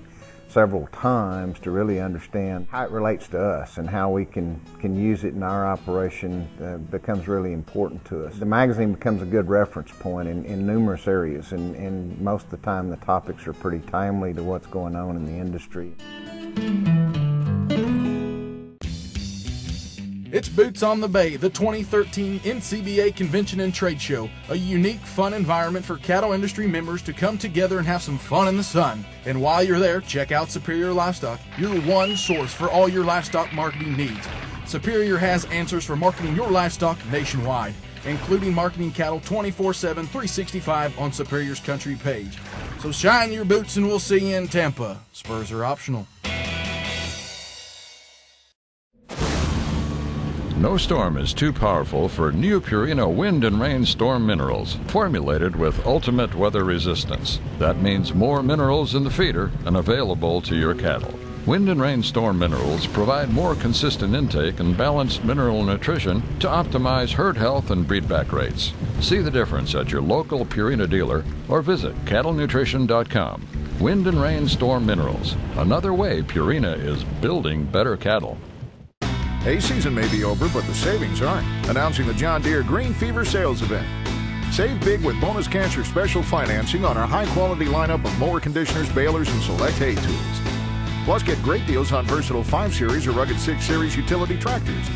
[SPEAKER 9] several times to really understand how it relates to us and how we can use it in our operation becomes really important to us. The magazine becomes a good reference point in numerous areas, and most of the time the topics are pretty timely to what's going on in the industry.
[SPEAKER 10] It's Boots on the Bay, the 2013 NCBA Convention and Trade Show, a unique, fun environment for cattle industry members to come together and have some fun in the sun. And while you're there, check out Superior Livestock, your one source for all your livestock marketing needs. Superior has answers for marketing your livestock nationwide, including marketing cattle 24/7, 365 on Superior's country page. So shine your boots and we'll see you in Tampa. Spurs are optional.
[SPEAKER 11] No storm is too powerful for new Purina Wind and Rain Storm Minerals, formulated with ultimate weather resistance. That means more minerals in the feeder and available to your cattle. Wind and Rain Storm Minerals provide more consistent intake and balanced mineral nutrition to optimize herd health and breedback rates. See the difference at your local Purina dealer or visit cattlenutrition.com. Wind and Rain Storm Minerals, another way Purina is building better cattle.
[SPEAKER 12] Hay season may be over, but the savings aren't. Announcing the John Deere Green Fever Sales Event. Save big with bonus cash or special financing on our high-quality lineup of mower conditioners, balers, and select hay tools. Plus, get great deals on versatile 5 Series or rugged 6 Series utility tractors.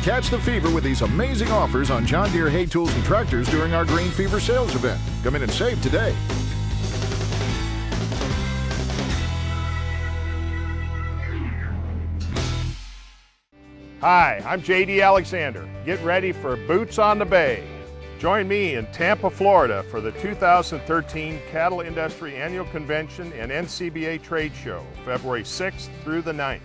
[SPEAKER 12] Catch the fever with these amazing offers on John Deere hay tools and tractors during our Green Fever Sales Event. Come in and save today.
[SPEAKER 13] Hi, I'm JD Alexander. Get ready for Boots on the Bay. Join me in Tampa, Florida for the 2013 Cattle Industry Annual Convention and NCBA Trade Show, February 6th through the 9th.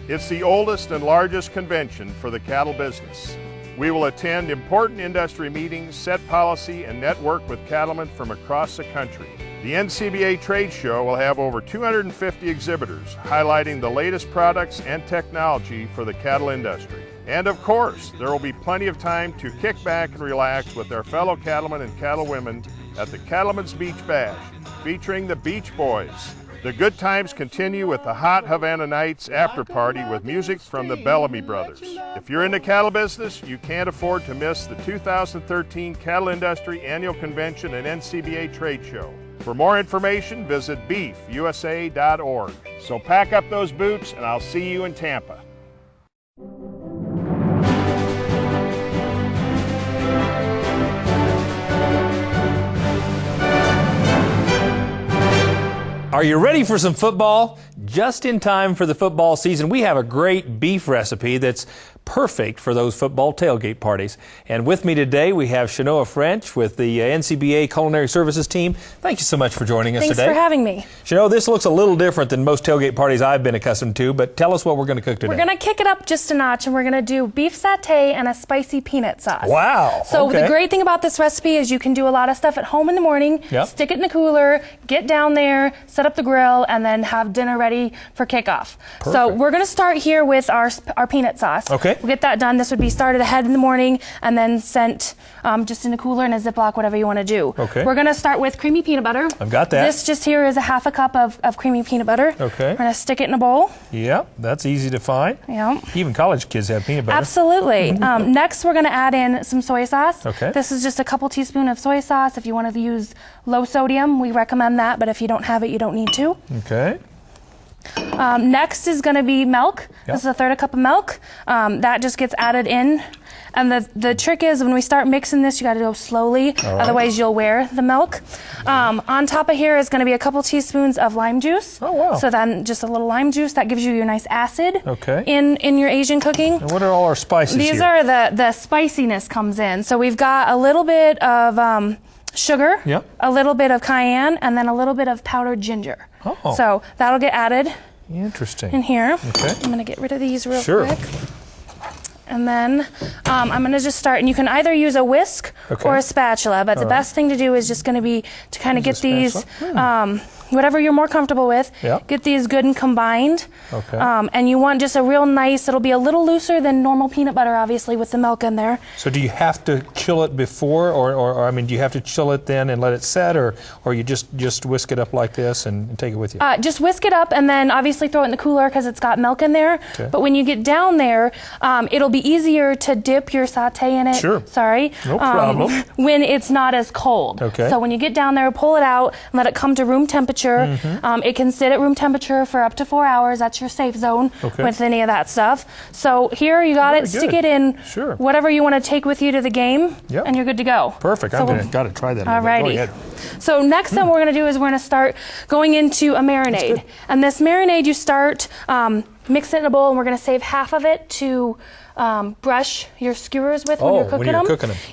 [SPEAKER 13] It's the oldest and largest convention for the cattle business. We will attend important industry meetings, set policy, and network with cattlemen from across the country. The NCBA Trade Show will have over 250 exhibitors highlighting the latest products and technology for the cattle industry. And of course, there will be plenty of time to kick back and relax with our fellow cattlemen and cattlewomen at the Cattlemen's Beach Bash, featuring the Beach Boys. The good times continue with the Hot Havana Nights after party with music from the Bellamy Brothers. If you're in the cattle business, you can't afford to miss the 2013 Cattle Industry Annual Convention and NCBA Trade Show. For more information, visit beefusa.org. So pack up those boots and I'll see you in Tampa.
[SPEAKER 2] Are you ready for some football? Just in time for the football season, we have a great beef recipe that's perfect for those football tailgate parties. And with me today, we have Shanoa French with the NCBA Culinary Services team. Thank you so much for joining us today.
[SPEAKER 3] Thanks for having me.
[SPEAKER 2] Shanoa, this looks a little different than most tailgate parties I've been accustomed to, but tell us what we're going to cook today.
[SPEAKER 3] We're going to kick it up just a notch, and we're going to do beef satay and a spicy peanut sauce.
[SPEAKER 2] Wow.
[SPEAKER 3] So the great thing about this recipe is you can do a lot of stuff at home in the morning, stick it in the cooler, get down there, set up the grill, and then have dinner ready for kickoff. Perfect. So we're going to start here with our peanut sauce.
[SPEAKER 2] Okay.
[SPEAKER 3] We'll get that done. This would be started ahead in the morning and then sent just in a cooler, in a Ziploc, whatever you want to do.
[SPEAKER 2] Okay.
[SPEAKER 3] We're going to start with creamy peanut butter.
[SPEAKER 2] I've got that.
[SPEAKER 3] This just here is a half a cup of creamy peanut butter.
[SPEAKER 2] Okay.
[SPEAKER 3] We're going to stick it in a bowl.
[SPEAKER 2] Yeah, that's easy to find.
[SPEAKER 3] Yeah.
[SPEAKER 2] Even college kids have peanut butter.
[SPEAKER 3] Absolutely. Next, we're going to add in some soy sauce.
[SPEAKER 2] Okay.
[SPEAKER 3] This is just a couple teaspoons of soy sauce. If you want to use low sodium, we recommend that, but if you don't have it, you don't need to.
[SPEAKER 2] Okay.
[SPEAKER 3] Next is going to be milk. Yep. This is a third a cup of milk. That just gets added in. And the trick is when we start mixing this, you got to go slowly. Right. Otherwise, you'll wear the milk. On top of here is going to be a couple teaspoons of lime juice.
[SPEAKER 2] Oh, wow.
[SPEAKER 3] So then just a little lime juice. That gives you your nice acid in your Asian cooking.
[SPEAKER 2] And what are all our spices
[SPEAKER 3] These
[SPEAKER 2] here?
[SPEAKER 3] are the spiciness comes in. So we've got a little bit of sugar, a little bit of cayenne, and then a little bit of powdered ginger.
[SPEAKER 2] Oh.
[SPEAKER 3] So that'll get added in here.
[SPEAKER 2] Okay.
[SPEAKER 3] I'm going to get rid of these real quick. And then I'm going to just start, and you can either use a whisk or a spatula, but the best thing to do is just going to be to kind of get these, whatever you're more comfortable with, get these good and combined.
[SPEAKER 2] Okay.
[SPEAKER 3] And you want just a real nice, it'll be a little looser than normal peanut butter, obviously, with the milk in there.
[SPEAKER 2] So do you have to chill it before, or I mean, do you have to chill it then and let it set, or you just whisk it up like this and take it with you?
[SPEAKER 3] Just whisk it up and then obviously throw it in the cooler because it's got milk in there.
[SPEAKER 2] Okay.
[SPEAKER 3] But when you get down there, it'll be easier to dip your satay in it.
[SPEAKER 2] Sure.
[SPEAKER 3] Sorry.
[SPEAKER 2] No problem.
[SPEAKER 3] When it's not as cold.
[SPEAKER 2] Okay.
[SPEAKER 3] So when you get down there, pull it out and let it come to room temperature. It can sit at room temperature for up to 4 hours. That's your safe zone with any of that stuff. So here you got it. Stick it in whatever you want to take with you to the game, and you're good to go.
[SPEAKER 2] Perfect.
[SPEAKER 3] So
[SPEAKER 2] I've got to try that.
[SPEAKER 3] Alrighty. So next thing we're going to do is we're going to start going into a marinade. And this marinade you start, mix it in a bowl, and we're going to save half of it to brush your skewers with when you're cooking them.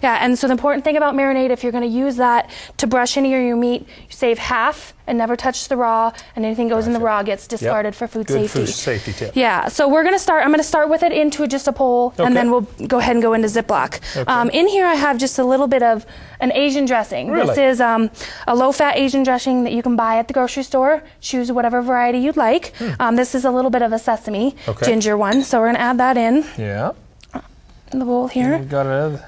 [SPEAKER 3] Yeah, and so the important thing about marinade, if you're going to use that to brush any of your meat, you save half and never touch the raw, and anything goes in the raw gets discarded for food safety.
[SPEAKER 2] Good food safety tip.
[SPEAKER 3] Yeah, so we're going to start, I'm going to start with it into just a bowl, and then we'll go ahead and go into Ziploc. In here I have just a little bit of an Asian dressing.
[SPEAKER 2] Really?
[SPEAKER 3] This is a low-fat Asian dressing that you can buy at the grocery store. Choose whatever variety you'd like. This is a little bit of a sesame ginger one, so we're going to add that in.
[SPEAKER 2] Yeah.
[SPEAKER 3] In the bowl here.
[SPEAKER 2] We've got a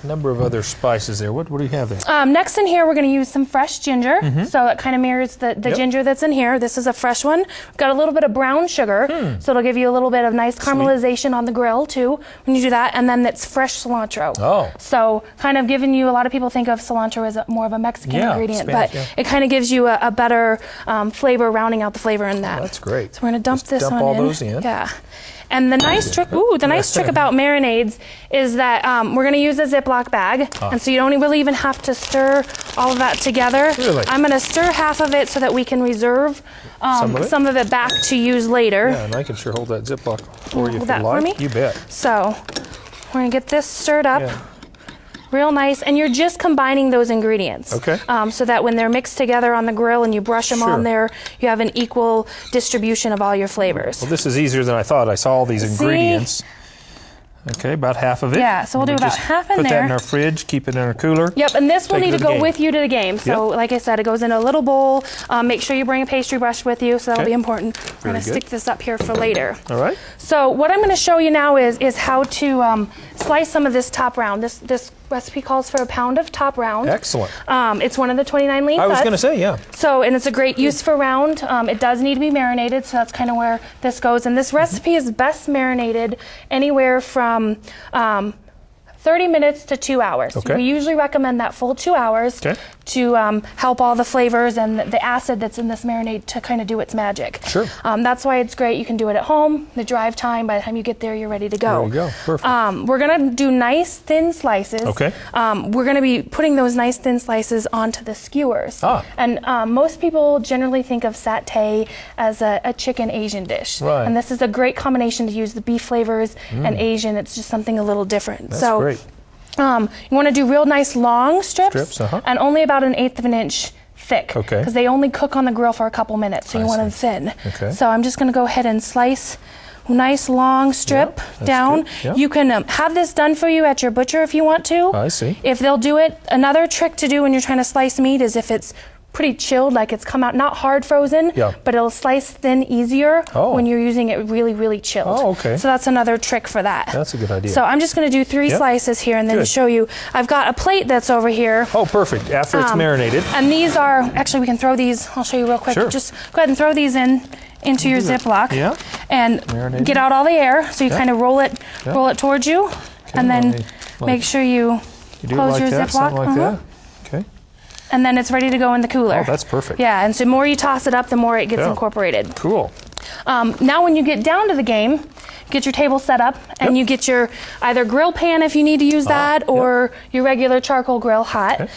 [SPEAKER 2] number of other spices there. What do you have there?
[SPEAKER 3] Next in here, we're going to use some fresh ginger. So it kind of mirrors the ginger that's in here. This is a fresh one. We've got a little bit of brown sugar, so it'll give you a little bit of nice caramelization on the grill too when you do that. And then it's fresh cilantro.
[SPEAKER 2] Oh.
[SPEAKER 3] So kind of giving you, a lot of people think of cilantro as more of a Mexican ingredient,
[SPEAKER 2] Spanish,
[SPEAKER 3] but it kind of gives you a better flavor, rounding out the flavor in that.
[SPEAKER 2] Oh, that's great.
[SPEAKER 3] So we're going to dump this
[SPEAKER 2] dump
[SPEAKER 3] one
[SPEAKER 2] all
[SPEAKER 3] in.
[SPEAKER 2] those in.
[SPEAKER 3] Yeah. And the nice trick, about marinades is that we're going to use a Ziploc bag, and so you don't really even have to stir all of that together.
[SPEAKER 2] Really?
[SPEAKER 3] I'm going to stir half of it so that we can reserve some of it back to use later.
[SPEAKER 2] Yeah, and I can sure hold that Ziploc for you if you
[SPEAKER 3] that
[SPEAKER 2] like.
[SPEAKER 3] for me?
[SPEAKER 2] You bet.
[SPEAKER 3] So we're going to get this stirred up.
[SPEAKER 2] Yeah.
[SPEAKER 3] Real nice, and you're just combining those ingredients.
[SPEAKER 2] Okay.
[SPEAKER 3] So that when they're mixed together on the grill and you brush them on there, you have an equal distribution of all your flavors.
[SPEAKER 2] Well, this is easier than I thought. I saw all these ingredients. Okay, about half of it.
[SPEAKER 3] Yeah, so we'll do about half in there.
[SPEAKER 2] Put that in our fridge, keep it in our cooler.
[SPEAKER 3] Yep, and this will
[SPEAKER 2] Take it
[SPEAKER 3] need to
[SPEAKER 2] the
[SPEAKER 3] go
[SPEAKER 2] game.
[SPEAKER 3] with you to the game. So like I said, it goes in a little bowl. Make sure you bring a pastry brush with you, so that'll be important. We're going to stick this up here for later.
[SPEAKER 2] All right.
[SPEAKER 3] So what I'm going to show you now is how to slice some of this top round. This recipe calls for a pound of top round.
[SPEAKER 2] Excellent.
[SPEAKER 3] It's one of the 29 lean
[SPEAKER 2] I was
[SPEAKER 3] cuts.
[SPEAKER 2] going to say, yeah.
[SPEAKER 3] So, and it's a great use for round. It does need to be marinated, so that's kind of where this goes. And this recipe is best marinated anywhere from 30 minutes to 2 hours.
[SPEAKER 2] Okay.
[SPEAKER 3] We usually recommend that full 2 hours to help all the flavors and the acid that's in this marinade to kind of do its magic.
[SPEAKER 2] Sure.
[SPEAKER 3] That's why it's great. You can do it at home. The drive time, by the time you get there, you're ready to go.
[SPEAKER 2] There you go. Perfect.
[SPEAKER 3] We're going to do nice thin slices.
[SPEAKER 2] Okay.
[SPEAKER 3] We're going to be putting those nice thin slices onto the skewers. And most people generally think of satay as a chicken Asian dish.
[SPEAKER 2] Right.
[SPEAKER 3] And this is a great combination to use the beef flavors and Asian. It's just something a little different.
[SPEAKER 2] That's great.
[SPEAKER 3] You want to do real nice long strips, and only about 1/8 of an inch thick.
[SPEAKER 2] Okay.
[SPEAKER 3] Because they only cook on the grill for a couple minutes, so you want them thin.
[SPEAKER 2] Okay.
[SPEAKER 3] So I'm just going to go ahead and slice nice long strip down. You can have this done for you at your butcher if you want to.
[SPEAKER 2] I see.
[SPEAKER 3] If they'll do it, another trick to do when you're trying to slice meat is if it's pretty chilled, like it's come out not hard frozen, but it'll slice thin easier when you're using it really, really chilled.
[SPEAKER 2] Oh, okay.
[SPEAKER 3] So that's another trick for that.
[SPEAKER 2] That's a good idea.
[SPEAKER 3] So I'm just going to do 3 slices here and then show you. I've got a plate that's over here.
[SPEAKER 2] Oh, perfect. After it's marinated.
[SPEAKER 3] And these are, actually we can throw these, I'll show you real quick.
[SPEAKER 2] Sure.
[SPEAKER 3] Just go ahead and throw these into your Ziploc.
[SPEAKER 2] Yeah.
[SPEAKER 3] And
[SPEAKER 2] Marinated.
[SPEAKER 3] get out all the air. So you kind of roll it towards you. And then make sure you close your Ziploc.
[SPEAKER 2] Something like that. Okay.
[SPEAKER 3] And then it's ready to go in the cooler.
[SPEAKER 2] Oh, that's perfect.
[SPEAKER 3] Yeah, and so the more you toss it up, the more it gets incorporated.
[SPEAKER 2] Cool.
[SPEAKER 3] Now when you get down to the game, get your table set up and you get your either grill pan if you need to use that or your regular charcoal grill hot.
[SPEAKER 2] Okay.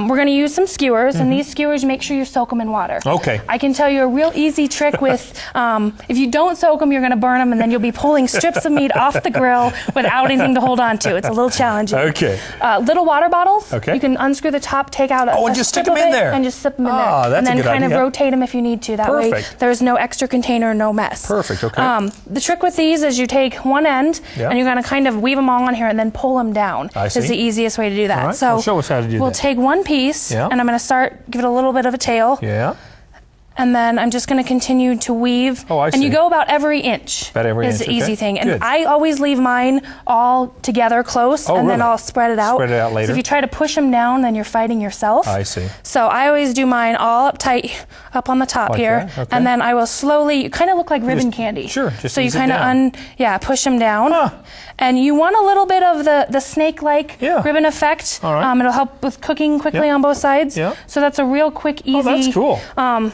[SPEAKER 3] We're going to use some skewers, and these skewers, make sure you soak them in water.
[SPEAKER 2] Okay.
[SPEAKER 3] I can tell you a real easy trick with, if you don't soak them, you're going to burn them, and then you'll be pulling strips of meat off the grill without anything to hold on to. It's a little challenging.
[SPEAKER 2] Okay.
[SPEAKER 3] Little water bottles.
[SPEAKER 2] Okay.
[SPEAKER 3] You can unscrew the top, take out
[SPEAKER 2] and
[SPEAKER 3] a
[SPEAKER 2] just
[SPEAKER 3] strip
[SPEAKER 2] stick them
[SPEAKER 3] of
[SPEAKER 2] in
[SPEAKER 3] it
[SPEAKER 2] there.
[SPEAKER 3] and just slip them in there.
[SPEAKER 2] That's
[SPEAKER 3] and then
[SPEAKER 2] a good
[SPEAKER 3] kind
[SPEAKER 2] idea.
[SPEAKER 3] of rotate them if you need to. That way
[SPEAKER 2] Perfect.
[SPEAKER 3] there's no extra container, no mess.
[SPEAKER 2] Perfect. Okay.
[SPEAKER 3] The trick with these is you take one end and you're going to kind of weave them all on here and then pull them down.
[SPEAKER 2] I see.
[SPEAKER 3] Is the easiest way to do that.
[SPEAKER 2] All right.
[SPEAKER 3] So
[SPEAKER 2] Well, show us how to do
[SPEAKER 3] we'll
[SPEAKER 2] that.
[SPEAKER 3] take one piece and I'm going to give it a little bit of a tail.
[SPEAKER 2] Yeah.
[SPEAKER 3] And then I'm just going to continue to weave.
[SPEAKER 2] Oh, I see.
[SPEAKER 3] And you go about every inch.
[SPEAKER 2] About every
[SPEAKER 3] is
[SPEAKER 2] inch,
[SPEAKER 3] the easy
[SPEAKER 2] okay.
[SPEAKER 3] thing. And
[SPEAKER 2] Good.
[SPEAKER 3] I always leave mine all together close,
[SPEAKER 2] Oh,
[SPEAKER 3] and then
[SPEAKER 2] really?
[SPEAKER 3] I'll spread it out.
[SPEAKER 2] Spread it out later.
[SPEAKER 3] So if you try to push them down, then you're fighting yourself.
[SPEAKER 2] I see.
[SPEAKER 3] So I always do mine all up tight, up on the top
[SPEAKER 2] Like
[SPEAKER 3] here,
[SPEAKER 2] that? Okay.
[SPEAKER 3] and then I will slowly. You kind of look like ribbon candy.
[SPEAKER 2] Sure. Just
[SPEAKER 3] so you
[SPEAKER 2] ease it
[SPEAKER 3] kind
[SPEAKER 2] down.
[SPEAKER 3] of push them down, and you want a little bit of the snake-like ribbon effect.
[SPEAKER 2] All right.
[SPEAKER 3] It'll help with cooking quickly on both sides.
[SPEAKER 2] Yeah.
[SPEAKER 3] So that's a real quick, easy.
[SPEAKER 2] Oh, that's cool.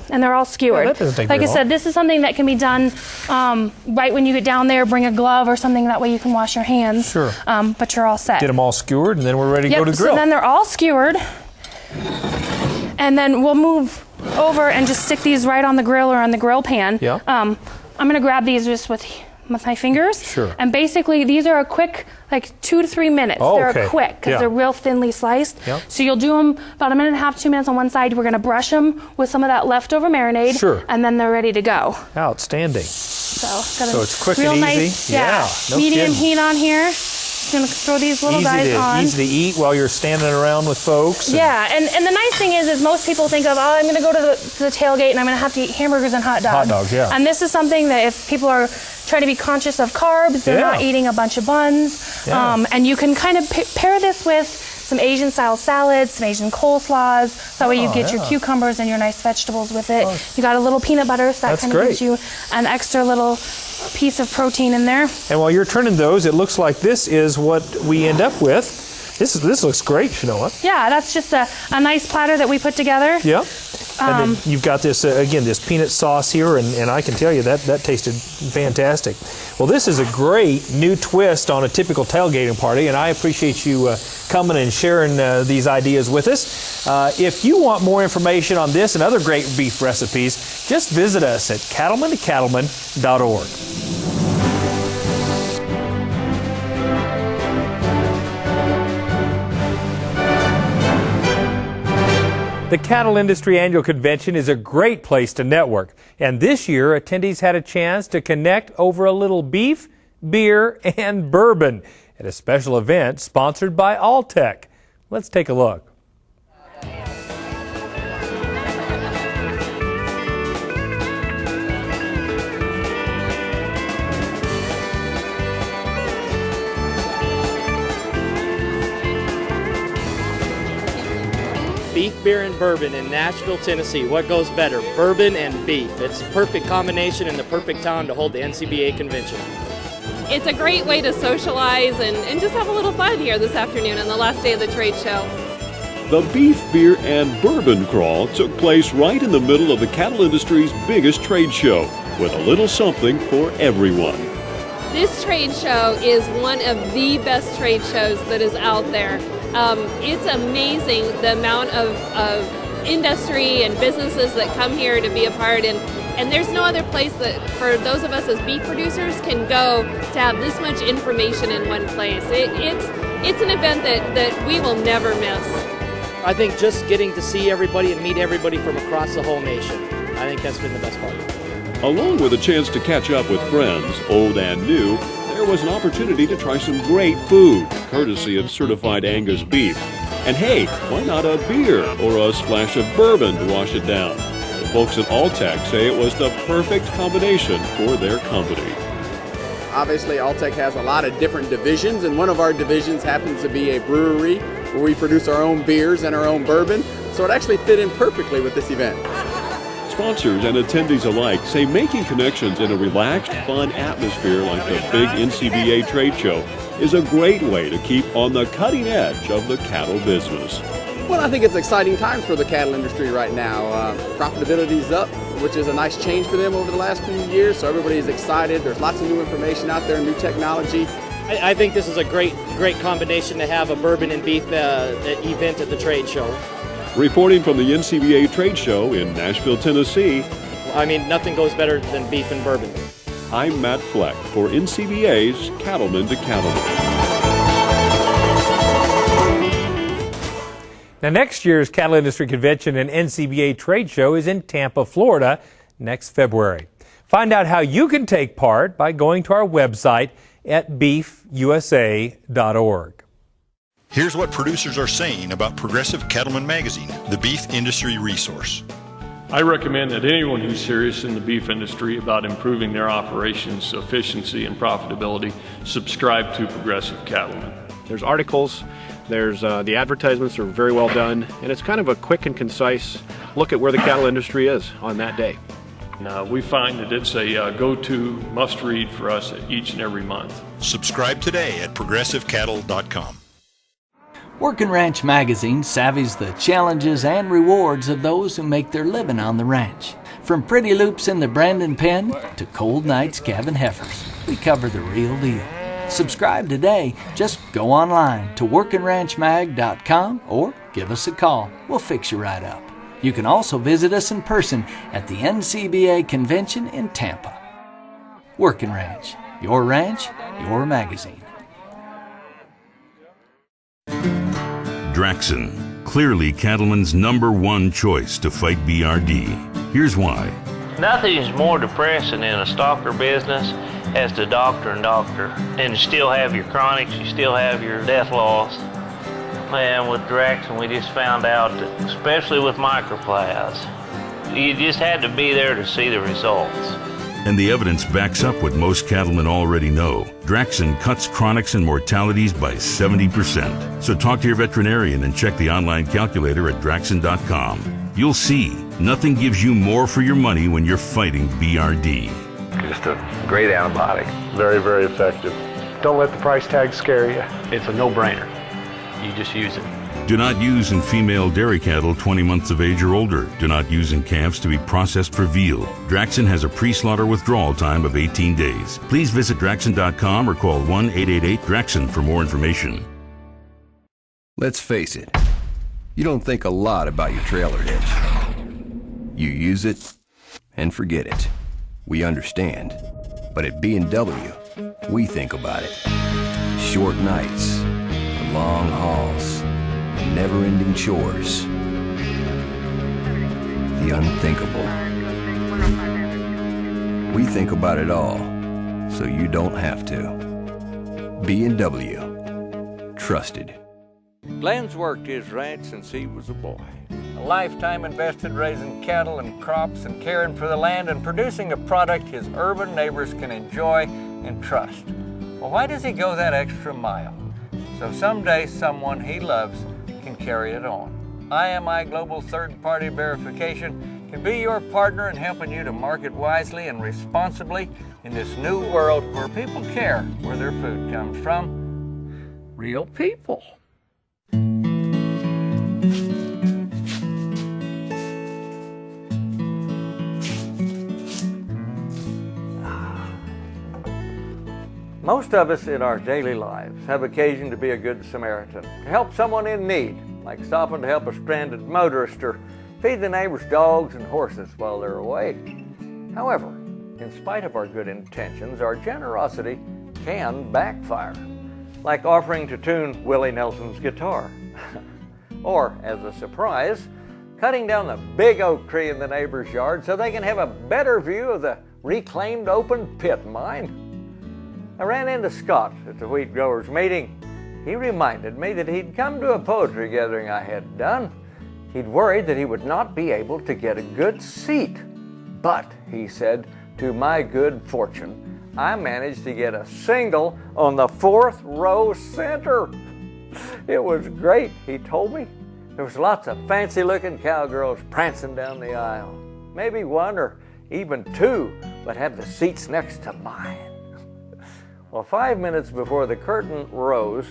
[SPEAKER 3] And they're all skewered.
[SPEAKER 2] Yeah, that doesn't take
[SPEAKER 3] like
[SPEAKER 2] very
[SPEAKER 3] I said,
[SPEAKER 2] long.
[SPEAKER 3] this is something that can be done right when you get down there. Bring a glove or something, that way you can wash your hands.
[SPEAKER 2] Sure.
[SPEAKER 3] But you're all set.
[SPEAKER 2] Get them all skewered, and then we're ready to go to the grill.
[SPEAKER 3] So then they're all skewered. And then we'll move over and just stick these right on the grill or on the grill pan.
[SPEAKER 2] Yeah.
[SPEAKER 3] I'm going to grab these just with my fingers.
[SPEAKER 2] Sure.
[SPEAKER 3] And basically, these are a quick, like 2 to 3 minutes.
[SPEAKER 2] Oh,
[SPEAKER 3] they're
[SPEAKER 2] okay.
[SPEAKER 3] quick because
[SPEAKER 2] Yeah.
[SPEAKER 3] they're real thinly sliced.
[SPEAKER 2] Yep.
[SPEAKER 3] So you'll do them about 1.5 minutes, 2 minutes on one side. We're going to brush them with some of that leftover marinade.
[SPEAKER 2] Sure.
[SPEAKER 3] And then they're ready to go.
[SPEAKER 2] Outstanding.
[SPEAKER 3] So
[SPEAKER 2] it's quick
[SPEAKER 3] real
[SPEAKER 2] and
[SPEAKER 3] nice,
[SPEAKER 2] easy. Yeah, no
[SPEAKER 3] medium
[SPEAKER 2] kidding.
[SPEAKER 3] heat on here. Just going to throw these little guys on.
[SPEAKER 2] Easy to eat while you're standing around with folks.
[SPEAKER 3] Yeah, and the nice thing is most people think of, I'm going to go to the tailgate and I'm going to have to eat hamburgers and hot dogs.
[SPEAKER 2] Hot dogs, yeah.
[SPEAKER 3] And this is something that if people are trying to be conscious of carbs, they're not eating a bunch of buns.
[SPEAKER 2] Yeah.
[SPEAKER 3] And you can kind of pair this with some Asian-style salads, some Asian coleslaws. That way you get your cucumbers and your nice vegetables with it. You got a little peanut butter, so that kind of gives you an extra little piece of protein in there.
[SPEAKER 2] And while you're turning those, it looks like this is what we end up with. This looks great, Shanoa.
[SPEAKER 3] Yeah, that's just a nice platter that we put together.
[SPEAKER 2] Yeah. And then you've got this, again, this peanut sauce here, and I can tell you that tasted fantastic. Well, this is a great new twist on a typical tailgating party, and I appreciate you coming and sharing these ideas with us. If you want more information on this and other great beef recipes, just visit us at cattlemantocattleman.org. The Cattle Industry Annual Convention is a great place to network, and this year attendees had a chance to connect over a little beef, beer, and bourbon at a special event sponsored by Alltech. Let's take a look.
[SPEAKER 14] Beef, beer, and bourbon in Nashville, Tennessee. What goes better? Bourbon and beef. It's the perfect combination and the perfect time to hold the NCBA convention.
[SPEAKER 15] It's a great way to socialize and just have a little fun here this afternoon on the last day of the trade show.
[SPEAKER 16] The Beef, Beer, and Bourbon Crawl took place right in the middle of the cattle industry's biggest trade show, with a little something for everyone.
[SPEAKER 15] This trade show is one of the best trade shows that is out there. It's amazing the amount of industry and businesses that come here to be a part in. And there's no other place that, for those of us as beef producers, can go to have this much information in one place. It's an event that we will never miss.
[SPEAKER 14] I think just getting to see everybody and meet everybody from across the whole nation, I think that's been the best part.
[SPEAKER 16] Along with a chance to catch up with friends, old and new, there was an opportunity to try some great food, courtesy of certified Angus beef. And hey, why not a beer or a splash of bourbon to wash it down? The folks at Alltech say it was the perfect combination for their company.
[SPEAKER 17] Obviously, Alltech has a lot of different divisions, and one of our divisions happens to be a brewery where we produce our own beers and our own bourbon, so it actually fit in perfectly with this event.
[SPEAKER 16] Sponsors and attendees alike say making connections in a relaxed, fun atmosphere like the big NCBA trade show is a great way to keep on the cutting edge of the cattle business.
[SPEAKER 17] Well, I think it's exciting times for the cattle industry right now. Profitability's up, which is a nice change for them over the last few years, so everybody's excited. There's lots of new information out there, new technology.
[SPEAKER 14] I think this is a great combination to have a bourbon and beef event at the trade show.
[SPEAKER 16] Reporting from the NCBA trade show in Nashville, Tennessee.
[SPEAKER 14] I mean, nothing goes better than beef and bourbon.
[SPEAKER 16] I'm Matt Fleck for NCBA's Cattleman to Cattleman.
[SPEAKER 2] Now, next year's Cattle Industry Convention and NCBA trade show is in Tampa, Florida, next February. Find out how you can take part by going to our website at beefusa.org.
[SPEAKER 18] Here's what producers are saying about Progressive Cattleman Magazine, the beef industry resource.
[SPEAKER 19] I recommend that anyone who's serious in the beef industry about improving their operations, efficiency, and profitability subscribe to Progressive Cattleman.
[SPEAKER 20] There's articles, there's the advertisements are very well done, and it's kind of a quick and concise look at where the cattle industry is on that day.
[SPEAKER 19] We find that it's a go-to must-read for us each and every month.
[SPEAKER 18] Subscribe today at progressivecattle.com.
[SPEAKER 21] Workin' Ranch Magazine savvies the challenges and rewards of those who make their living on the ranch. From pretty loops in the Brandon pen to cold nights calving heifers, we cover the real deal. Subscribe today. Just go online to workinranchmag.com or give us a call. We'll fix you right up. You can also visit us in person at the NCBA convention in Tampa. Workin' Ranch, your magazine.
[SPEAKER 22] Draxxin, clearly cattlemen's #1 choice to fight BRD. Here's why.
[SPEAKER 23] Nothing's more depressing in a stalker business as the doctor and you still have your chronics, you still have your death loss. Man, with Draxxin, we just found out that, especially with microplasts, you just had to be there to see the results.
[SPEAKER 22] And the evidence backs up what most cattlemen already know. Draxxin cuts chronics and mortalities by 70%. So talk to your veterinarian and check the online calculator at Draxxin.com. You'll see, nothing gives you more for your money when you're fighting BRD.
[SPEAKER 24] Just a great antibiotic. Very, very effective. Don't let the price tag scare you. It's a no-brainer. You just use it.
[SPEAKER 22] Do not use in female dairy cattle 20 months of age or older. Do not use in calves to be processed for veal. Draxxin has a pre-slaughter withdrawal time of 18 days. Please visit Draxxin.com or call 1-888-DRAXXIN for more information.
[SPEAKER 1] Let's face it, you don't think a lot about your trailer hitch. You use it and forget it. We understand. But at B&W, we think about it. Short nights, long hauls, never-ending chores. The unthinkable. We think about it all, so you don't have to. B&W. Trusted.
[SPEAKER 4] Glenn's worked his ranch since he was a boy. A lifetime invested raising cattle and crops and caring for the land and producing a product his urban neighbors can enjoy and trust. Well, why does he go that extra mile? So someday someone he loves can carry it on. IMI Global Third-Party Verification can be your partner in helping you to market wisely and responsibly in this new world where people care where their food comes from. Real people. Most of us in our daily lives have occasion to be a good Samaritan, to help someone in need, like stopping to help a stranded motorist or feed the neighbor's dogs and horses while they're away. However, in spite of our good intentions, our generosity can backfire, like offering to tune Willie Nelson's guitar. Or, as a surprise, cutting down the big oak tree in the neighbor's yard so they can have a better view of the reclaimed open pit mine. I ran into Scott at the wheat growers meeting. He reminded me that he'd come to a poetry gathering I had done. He'd worried that he would not be able to get a good seat. But, he said, to my good fortune, I managed to get a single on the 4th row center. It was great, he told me. There was lots of fancy-looking cowgirls prancing down the aisle. Maybe one or even two would have the seats next to mine. Well, 5 minutes before the curtain rose,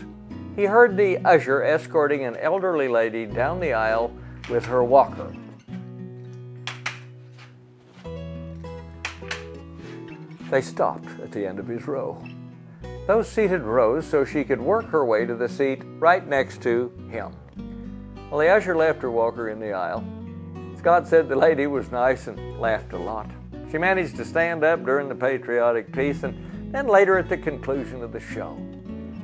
[SPEAKER 4] he heard the usher escorting an elderly lady down the aisle with her walker. They stopped at the end of his row. Those seated rose so she could work her way to the seat right next to him. Well, the usher left her walker in the aisle. Scott said the lady was nice and laughed a lot. She managed to stand up during the patriotic piece and then later at the conclusion of the show.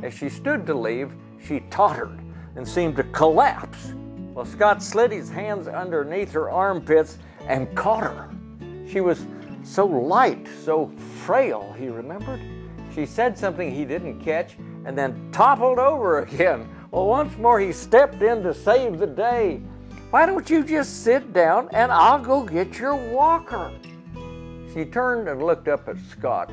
[SPEAKER 4] As she stood to leave, she tottered and seemed to collapse. Well, Scott slid his hands underneath her armpits and caught her. She was so light, so frail, he remembered. She said something he didn't catch and then toppled over again. Well, once more he stepped in to save the day. Why don't you just sit down and I'll go get your walker? She turned and looked up at Scott.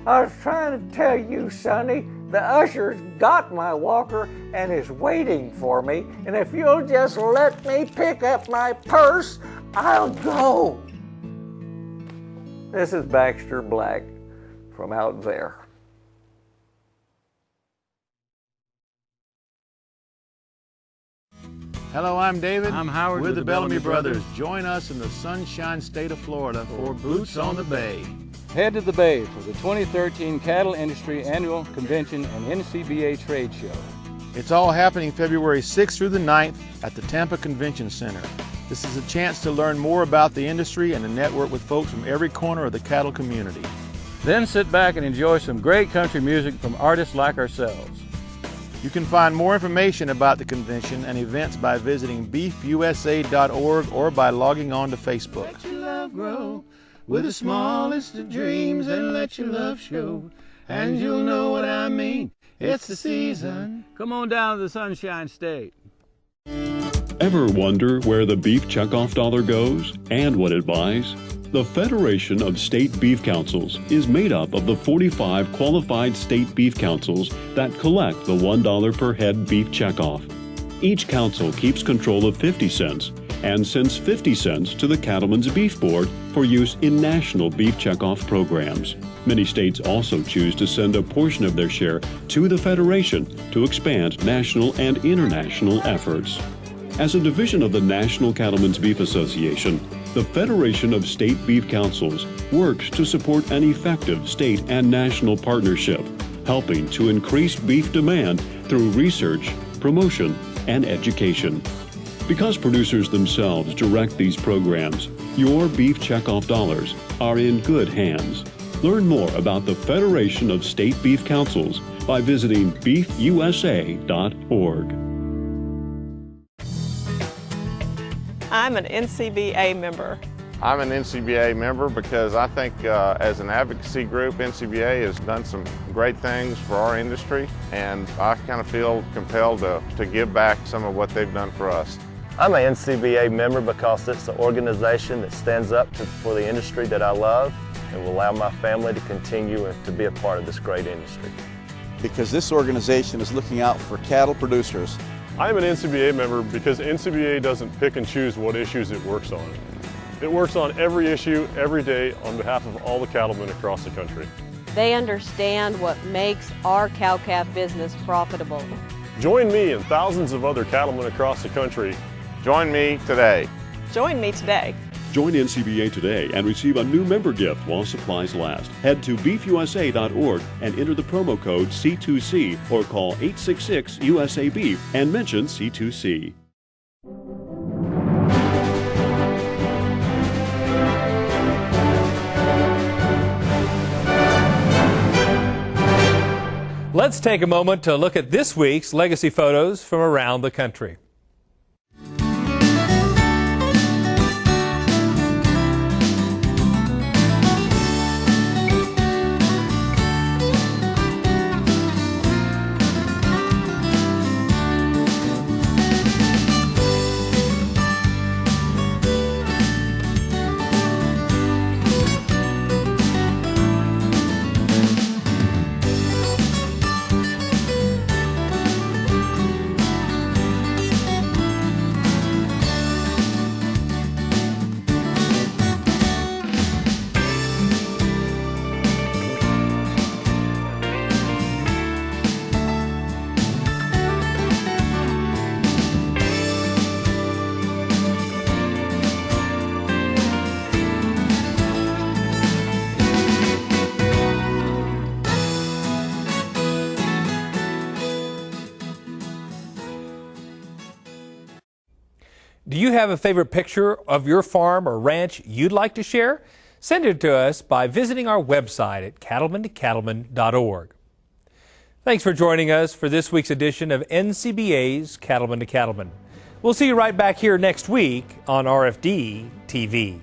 [SPEAKER 4] I was trying to tell you, Sonny, the usher's got my walker and is waiting for me, and if you'll just let me pick up my purse, I'll go. This is Baxter Black from out there.
[SPEAKER 5] Hello, I'm David.
[SPEAKER 7] I'm Howard.
[SPEAKER 5] We're the Bellamy Brothers. Join us in the Sunshine State of Florida for Boots on the Bay.
[SPEAKER 7] Head to the Bay for the 2013 Cattle Industry Annual Convention and NCBA Trade Show.
[SPEAKER 5] It's all happening February 6th through the 9th at the Tampa Convention Center. This is a chance to learn more about the industry and to network with folks from every corner of the cattle community.
[SPEAKER 7] Then sit back and enjoy some great country music from artists like ourselves.
[SPEAKER 5] You can find more information about the convention and events by visiting beefusa.org or by logging on to Facebook.
[SPEAKER 25] Let your love grow with the smallest of dreams and let your love show, and you'll know what I mean. It's the season.
[SPEAKER 7] Come on down to the Sunshine State.
[SPEAKER 16] Ever wonder where the beef checkoff dollar goes and what it buys? The Federation of State Beef Councils is made up of the 45 qualified state beef councils that collect the $1 per head beef checkoff. Each council keeps control of 50 cents, and sends 50 cents to the Cattlemen's Beef Board for use in national beef checkoff programs. Many states also choose to send a portion of their share to the Federation to expand national and international efforts. As a division of the National Cattlemen's Beef Association, the Federation of State Beef Councils works to support an effective state and national partnership, helping to increase beef demand through research, promotion, and education. Because producers themselves direct these programs, your beef checkoff dollars are in good hands. Learn more about the Federation of State Beef Councils by visiting beefusa.org.
[SPEAKER 6] I'm an NCBA member.
[SPEAKER 8] I'm an NCBA member because I think as an advocacy group, NCBA has done some great things for our industry, and I kind of feel compelled to give back some of what they've done for us.
[SPEAKER 9] I'm an NCBA member because it's an organization that stands up for the industry that I love and will allow my family to continue and to be a part of this great industry.
[SPEAKER 10] Because this organization is looking out for cattle producers.
[SPEAKER 11] I'm an NCBA member because NCBA doesn't pick and choose what issues it works on. It works on every issue, every day, on behalf of all the cattlemen across the country.
[SPEAKER 26] They understand what makes our cow-calf business profitable.
[SPEAKER 11] Join me and thousands of other cattlemen across the country.
[SPEAKER 8] Join me today.
[SPEAKER 6] Join me today.
[SPEAKER 16] Join NCBA today and receive a new member gift while supplies last. Head to beefusa.org and enter the promo code C2C or call 866-USA-BEEF and mention C2C.
[SPEAKER 2] Let's take a moment to look at this week's legacy photos from around the country. Do you have a favorite picture of your farm or ranch you'd like to share? Send it to us by visiting our website at cattlemantocattleman.org. Thanks for joining us for this week's edition of NCBA's Cattleman to Cattleman. We'll see you right back here next week on RFD TV.